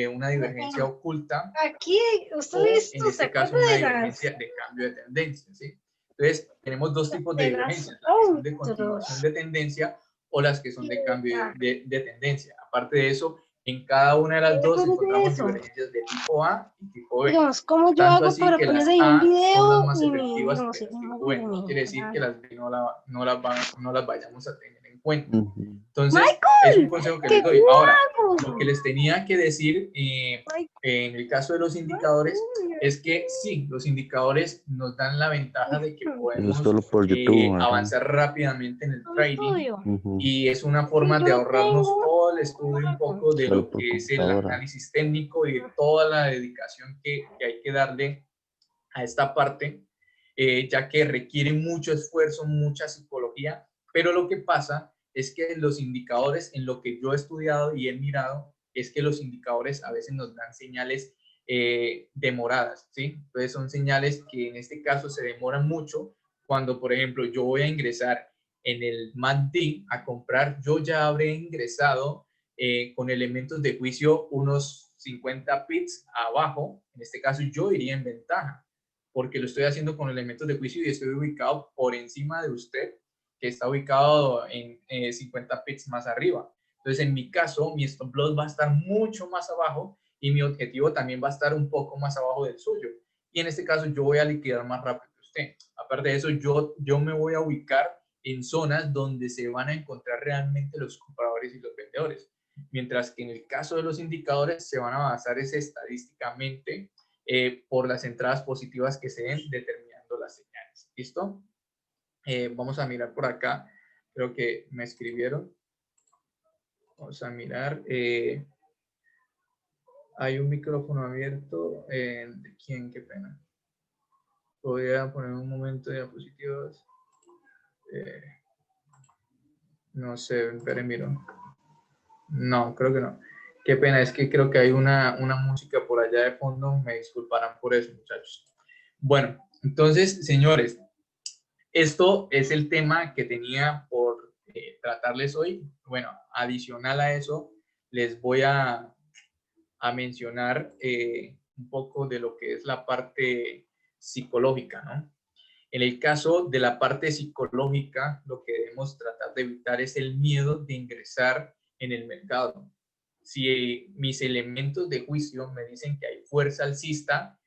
una divergencia oculta, Aquí, usted o en listo, se este acuerda caso una de las divergencia de cambio de tendencia, ¿sí? Entonces, tenemos dos tipos de de las divergencias, las que son de continuación otros. de tendencia o las que son de cambio de tendencia. Aparte de eso, en cada una de las dos Acuérdate de encontramos eso. divergencias de tipo A y tipo B. Digamos, ¿cómo yo Tanto hago así para que poner las ahí un A son las video más y efectivas digamos, que y las mi, tipo B. No mi quiere decir que las B no las vayamos a tener en cuenta. Ujú. Entonces, es un Michael, consejo que qué les doy. Ahora, lo que guapo. les tenía que decir en el caso de los indicadores es que sí, los indicadores nos dan la ventaja de que Eso es podemos solo por YouTube, ¿verdad? avanzar rápidamente en el Un trading, estudio. Ujú. y es una Y forma yo de lo ahorrarnos tengo. todo el estudio un poco de Solo lo por que es el computadora. análisis técnico y de toda la dedicación que hay que darle a esta parte, ya que requiere mucho esfuerzo, mucha psicología, pero lo que pasa es que los indicadores, en lo que yo he estudiado y he mirado, es que los indicadores a veces nos dan señales demoradas, ¿sí? Entonces son señales que en este caso se demoran mucho. Cuando, por ejemplo, yo voy a ingresar en el MACD a comprar, yo ya habré ingresado con elementos de juicio unos 50 pips abajo. En este caso yo iría en ventaja, porque lo estoy haciendo con elementos de juicio y estoy ubicado por encima de usted, que está ubicado en 50 pips más arriba. Entonces, en mi caso, mi stop loss va a estar mucho más abajo y mi objetivo también va a estar un poco más abajo del suyo. Y en este caso, yo voy a liquidar más rápido que usted. Aparte de eso, yo me voy a ubicar en zonas donde se van a encontrar realmente los compradores y los vendedores. Mientras que en el caso de los indicadores se van a basar estadísticamente por las entradas positivas que se den determinando las señales. ¿Listo? Vamos a mirar por acá. Creo que me escribieron. Vamos a mirar. Hay un micrófono abierto. ¿De quién? Qué pena. Voy a poner un momento de diapositivas. No sé, esperen, miro. No, creo que no. Qué pena, es que creo que hay una música por allá de fondo. Me disculparán por eso, muchachos. Bueno, entonces, señores, esto es el tema que tenía por tratarles hoy. Bueno, adicional a eso, les voy a mencionar un poco de lo que es la parte psicológica, ¿no? En el caso de la parte psicológica, lo que debemos tratar de evitar es el miedo de ingresar en el mercado. Si mis elementos de juicio me dicen que hay fuerza alcista,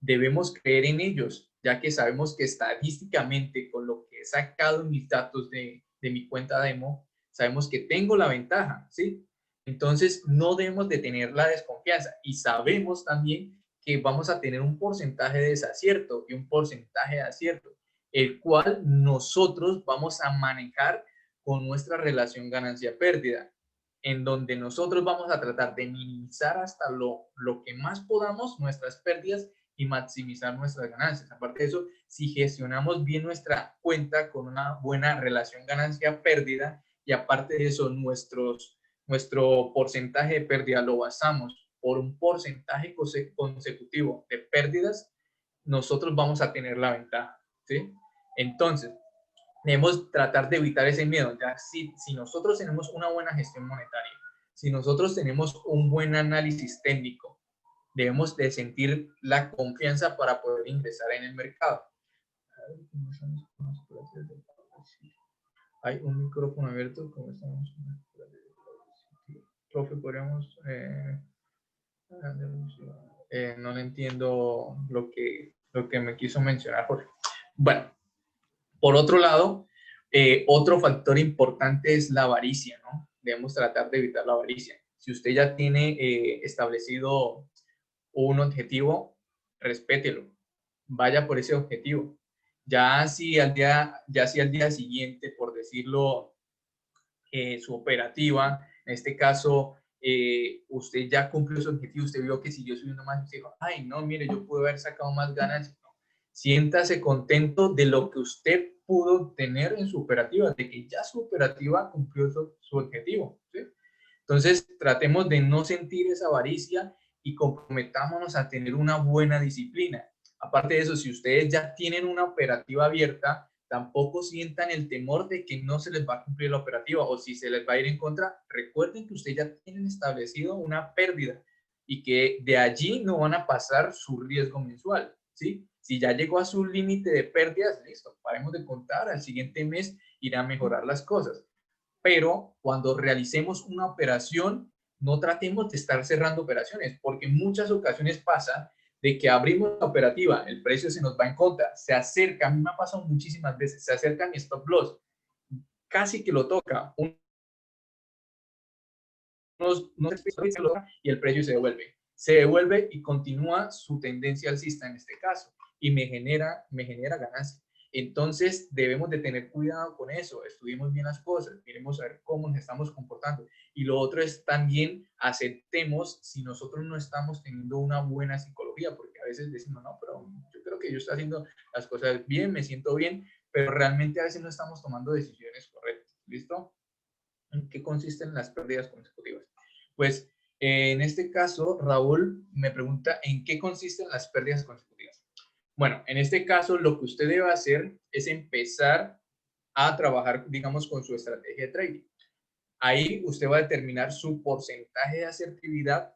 debemos creer en ellos, ya que sabemos que estadísticamente, con lo que he sacado en mis datos de mi cuenta demo, sabemos que tengo la ventaja, ¿sí? Entonces, no debemos de tener la desconfianza, y sabemos también que vamos a tener un porcentaje de desacierto y un porcentaje de acierto, el cual nosotros vamos a manejar con nuestra relación ganancia-pérdida, en donde nosotros vamos a tratar de minimizar hasta lo que más podamos nuestras pérdidas y maximizar nuestras ganancias. Aparte de eso, si gestionamos bien nuestra cuenta con una buena relación ganancia-pérdida, y aparte de eso, nuestro porcentaje de pérdida lo basamos por un porcentaje consecutivo de pérdidas, nosotros vamos a tener la ventaja, ¿sí? Entonces, debemos tratar de evitar ese miedo. Ya si nosotros tenemos una buena gestión monetaria, si nosotros tenemos un buen análisis técnico, debemos de sentir la confianza para poder ingresar en el mercado. Hay un micrófono abierto. ¿Cómo estamos? Profe, podríamos... no le entiendo lo que me quiso mencionar, Jorge. Bueno, por otro lado, otro factor importante es la avaricia, ¿no? Debemos tratar de evitar la avaricia. Si usted ya tiene establecido un objetivo, respételo, vaya por ese objetivo. Ya si al día siguiente, por decirlo, su operativa, en este caso, usted ya cumplió su objetivo, usted vio que siguió subiendo más, y usted dijo, ay, no, mire, yo pude haber sacado más ganancias. No. Siéntase contento de lo que usted pudo tener en su operativa, de que ya su operativa cumplió su objetivo, ¿sí? Entonces, tratemos de no sentir esa avaricia y comprometámonos a tener una buena disciplina. Aparte de eso, si ustedes ya tienen una operativa abierta, tampoco sientan el temor de que no se les va a cumplir la operativa o si se les va a ir en contra. Recuerden que ustedes ya tienen establecido una pérdida y que de allí no van a pasar su riesgo mensual, ¿sí? Si ya llegó a su límite de pérdidas, listo, paremos de contar, al siguiente mes irá a mejorar las cosas. Pero cuando realicemos una operación, no tratemos de estar cerrando operaciones, porque en muchas ocasiones pasa de que abrimos la operativa, el precio se nos va en contra, se acerca, a mí me ha pasado muchísimas veces, se acerca mi stop loss, casi que lo toca, y el precio se devuelve y continúa su tendencia alcista en este caso, y me genera ganancia. Entonces debemos de tener cuidado con eso, estudiemos bien las cosas, miremos a ver cómo nos estamos comportando. Y lo otro es también aceptemos si nosotros no estamos teniendo una buena psicología, porque a veces decimos, no, pero yo creo que yo estoy haciendo las cosas bien, me siento bien, pero realmente a veces no estamos tomando decisiones correctas. ¿Listo? ¿En qué consisten las pérdidas consecutivas? Pues en este caso, Raúl me pregunta en qué consisten las pérdidas consecutivas. Bueno, en este caso lo que usted debe hacer es empezar a trabajar, digamos, con su estrategia de trading. Ahí usted va a determinar su porcentaje de asertividad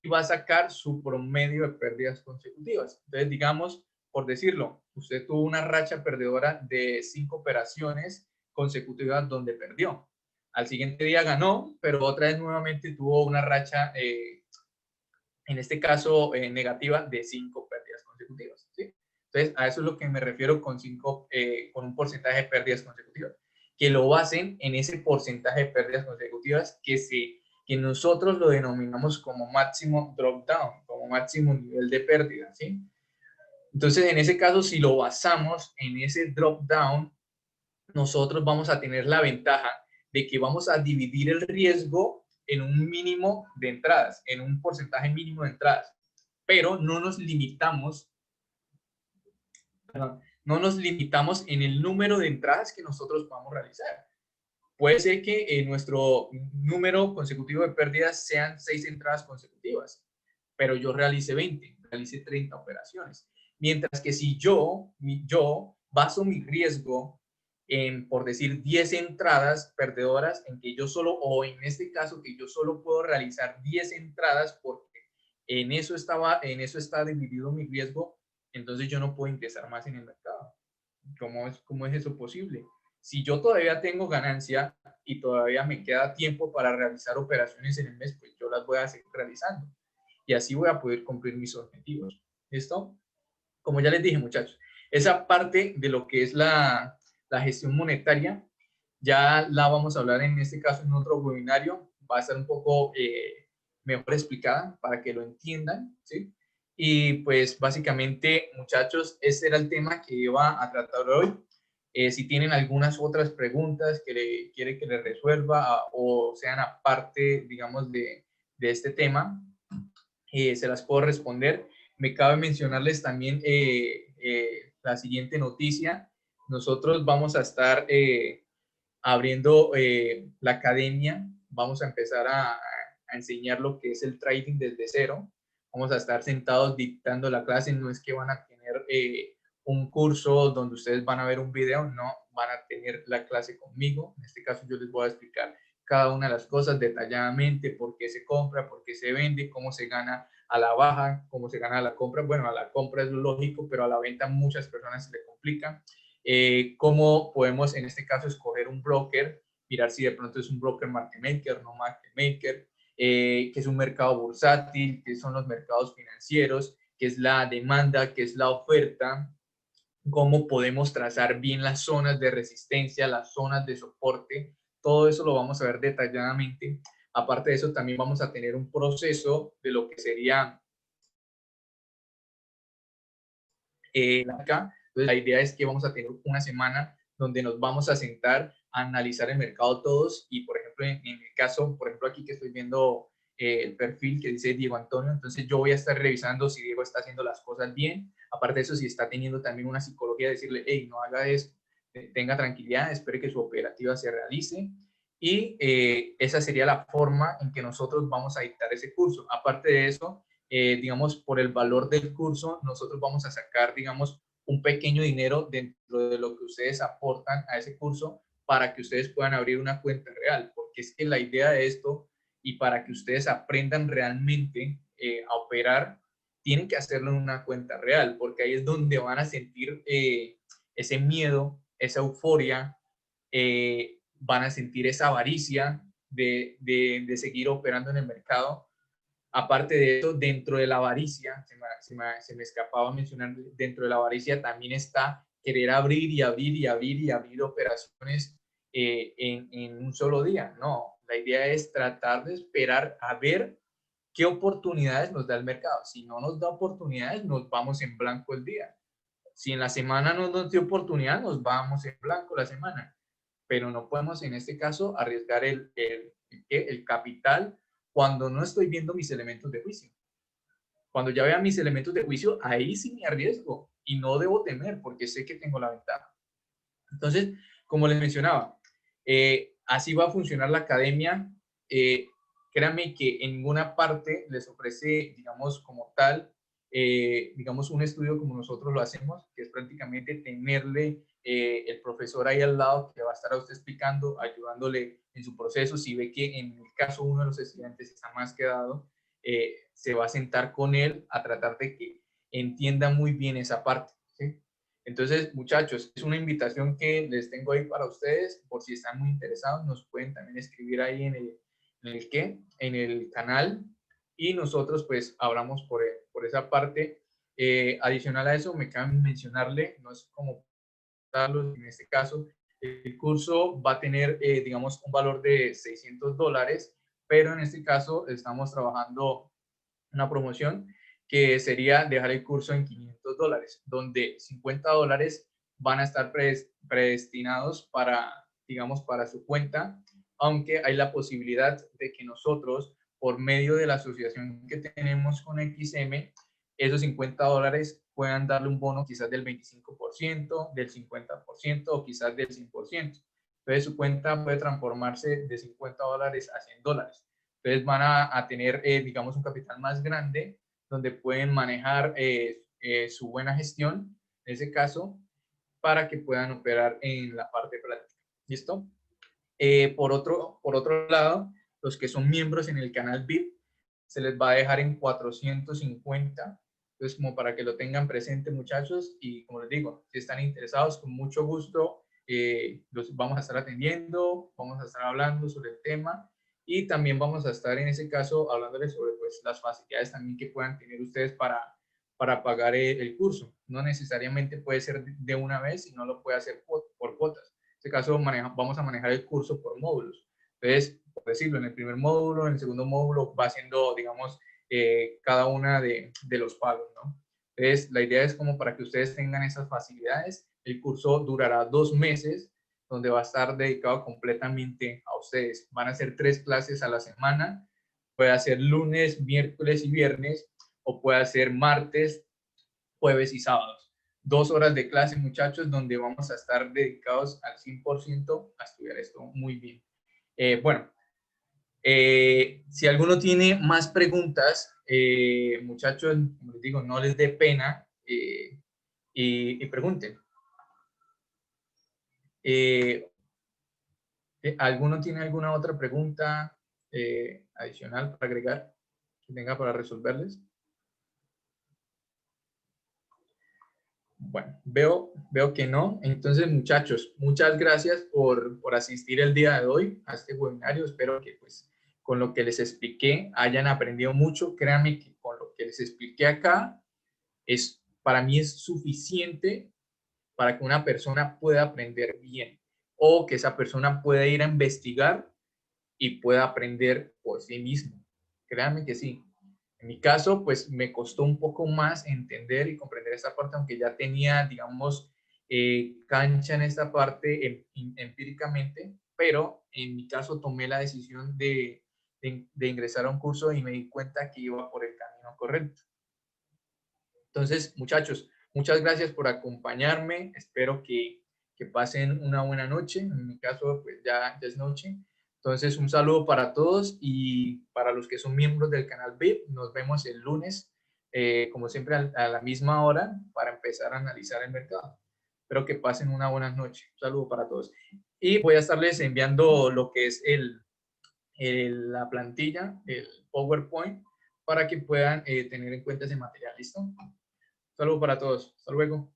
y va a sacar su promedio de pérdidas consecutivas. Entonces, digamos, por decirlo, usted tuvo una racha perdedora de 5 operaciones consecutivas donde perdió. Al siguiente día ganó, pero otra vez nuevamente tuvo una racha, en este caso, negativa de 5 pérdidas consecutivas. ¿Sí? Entonces, a eso es lo que me refiero con un porcentaje de pérdidas consecutivas. Que lo basen en ese porcentaje de pérdidas consecutivas que nosotros lo denominamos como máximo drop down, como máximo nivel de pérdida, ¿sí? Entonces, en ese caso, si lo basamos en ese drop down, nosotros vamos a tener la ventaja de que vamos a dividir el riesgo en un mínimo de entradas, en un porcentaje mínimo de entradas, pero no nos limitamos, en el número de entradas que nosotros podamos realizar. Puede ser que nuestro número consecutivo de pérdidas sean 6 entradas consecutivas, pero yo realice 20, realice 30 operaciones. Mientras que si yo baso mi riesgo en, por decir, 10 entradas perdedoras, en que yo solo, o en este caso, que yo solo puedo realizar 10 entradas porque en eso está dividido mi riesgo, entonces yo no puedo ingresar más en el mercado. ¿Cómo es eso posible? Si yo todavía tengo ganancia y todavía me queda tiempo para realizar operaciones en el mes, pues yo las voy a seguir realizando. Y así voy a poder cumplir mis objetivos. ¿Listo? Como ya les dije, muchachos, esa parte de lo que es la gestión monetaria, ya la vamos a hablar en este caso en otro webinario. Va a estar un poco mejor explicada para que lo entiendan, ¿sí? Y pues básicamente, muchachos, este era el tema que iba a tratar hoy. Si tienen algunas otras preguntas que quiere que les resuelva o sean aparte, digamos, de este tema, se las puedo responder. Me cabe mencionarles también la siguiente noticia. Nosotros vamos a estar abriendo la academia. Vamos a empezar a enseñar lo que es el trading desde cero. Vamos a estar sentados dictando la clase. No es que van a tener un curso donde ustedes van a ver un video, no, van a tener la clase conmigo. En este caso yo les voy a explicar cada una de las cosas detalladamente, por qué se compra, por qué se vende, cómo se gana a la baja, cómo se gana a la compra. Bueno, a la compra es lógico, pero a la venta muchas personas se le complica. Cómo podemos en este caso escoger un broker, mirar si de pronto es un broker market maker, no market maker, que es un mercado bursátil, que son los mercados financieros, que es la demanda, que es la oferta, cómo podemos trazar bien las zonas de resistencia, las zonas de soporte. Todo eso lo vamos a ver detalladamente. Aparte de eso, también vamos a tener un proceso de lo que sería acá. Entonces, la idea es que vamos a tener una semana donde nos vamos a sentar a analizar el mercado todos y, por ejemplo, en el caso, por ejemplo, aquí que estoy viendo el perfil que dice Diego Antonio, entonces yo voy a estar revisando si Diego está haciendo las cosas bien. Aparte de eso, si está teniendo también una psicología, decirle, hey, no haga esto, tenga tranquilidad, espere que su operativa se realice. Y esa sería la forma en que nosotros vamos a dictar ese curso. Aparte de eso, digamos, por el valor del curso, nosotros vamos a sacar, digamos, un pequeño dinero dentro de lo que ustedes aportan a ese curso para que ustedes puedan abrir una cuenta real, porque es que la idea de esto, y para que ustedes aprendan realmente a operar, tienen que hacerlo en una cuenta real, porque ahí es donde van a sentir ese miedo, esa euforia, van a sentir esa avaricia de seguir operando en el mercado. Aparte de eso, dentro de la avaricia, se me escapaba mencionar, dentro de la avaricia también está querer abrir y abrir y abrir y abrir operaciones en un solo día. No, la idea es tratar de esperar a ver qué oportunidades nos da el mercado. Si no nos da oportunidades, nos vamos en blanco el día. Si en la semana no nos dio oportunidad, nos vamos en blanco la semana. Pero no podemos en este caso arriesgar el capital cuando no estoy viendo mis elementos de juicio. Cuando ya vea mis elementos de juicio, ahí sí me arriesgo y no debo temer porque sé que tengo la ventaja. Entonces, como les mencionaba, así va a funcionar la academia. Créanme que en ninguna parte les ofrece, digamos, como tal, digamos, un estudio como nosotros lo hacemos, que es prácticamente tenerle el profesor ahí al lado que va a estar a usted explicando, ayudándole en su proceso. Si ve que en el caso uno de los estudiantes está más quedado, se va a sentar con él a tratar de que entienda muy bien esa parte, ¿sí? Entonces, muchachos, es una invitación que les tengo ahí para ustedes, por si están muy interesados, nos pueden también escribir ahí en el canal, y nosotros pues hablamos por esa parte. Adicional a eso, me cabe mencionarle, no es como en este caso, el curso va a tener, digamos, un valor de $600, pero en este caso estamos trabajando una promoción que sería dejar el curso en $500, donde $50 van a estar predestinados para, digamos, para su cuenta, aunque hay la posibilidad de que nosotros, por medio de la asociación que tenemos con XM, esos $50 puedan darle un bono quizás del 25%, del 50% o quizás del 100%. Entonces su cuenta puede transformarse de $50 a $100. Entonces van a tener, digamos, un capital más grande donde pueden manejar su buena gestión, en ese caso, para que puedan operar en la parte práctica. ¿Listo? Por otro lado, los que son miembros en el canal VIP, se les va a dejar en 450. Entonces, como para que lo tengan presente, muchachos, y como les digo, si están interesados, con mucho gusto, los vamos a estar atendiendo, vamos a estar hablando sobre el tema, y también vamos a estar en ese caso hablándoles sobre pues, las facilidades también que puedan tener ustedes para pagar el curso. No necesariamente puede ser de una vez, sino lo puede hacer por cuotas. En este caso vamos a manejar el curso por módulos. Entonces, por decirlo, en el primer módulo, en el segundo módulo va siendo, digamos, cada una de los pagos, ¿no? Entonces, la idea es como para que ustedes tengan esas facilidades. El curso durará 2 meses, donde va a estar dedicado completamente a ustedes. Van a ser 3 clases a la semana. Puede ser lunes, miércoles y viernes, o puede ser martes, jueves y sábados. 2 horas de clase, muchachos, donde vamos a estar dedicados al 100% a estudiar esto muy bien. Bueno, si alguno tiene más preguntas, muchachos, como les digo, no les dé pena y pregunten. ¿Alguno tiene alguna otra pregunta adicional para agregar que tenga para resolverles? Bueno, veo que no. Entonces, muchachos, muchas gracias por asistir el día de hoy a este webinario. Espero que pues con lo que les expliqué hayan aprendido mucho. Créanme que con lo que les expliqué acá para mí es suficiente para que una persona pueda aprender bien o que esa persona pueda ir a investigar y pueda aprender por sí mismo. Créanme que sí. En mi caso, pues me costó un poco más entender y comprender esta parte, aunque ya tenía, digamos, cancha en esta parte empíricamente, pero en mi caso tomé la decisión de ingresar a un curso y me di cuenta que iba por el camino correcto. Entonces, muchachos, muchas gracias por acompañarme. Espero que pasen una buena noche. En mi caso, pues ya es noche. Entonces, un saludo para todos y para los que son miembros del canal VIP, nos vemos el lunes, como siempre, a la misma hora para empezar a analizar el mercado. Espero que pasen una buena noche. Un saludo para todos. Y voy a estarles enviando lo que es la plantilla, el PowerPoint, para que puedan tener en cuenta ese material. ¿Listo? Un saludo para todos. Hasta luego.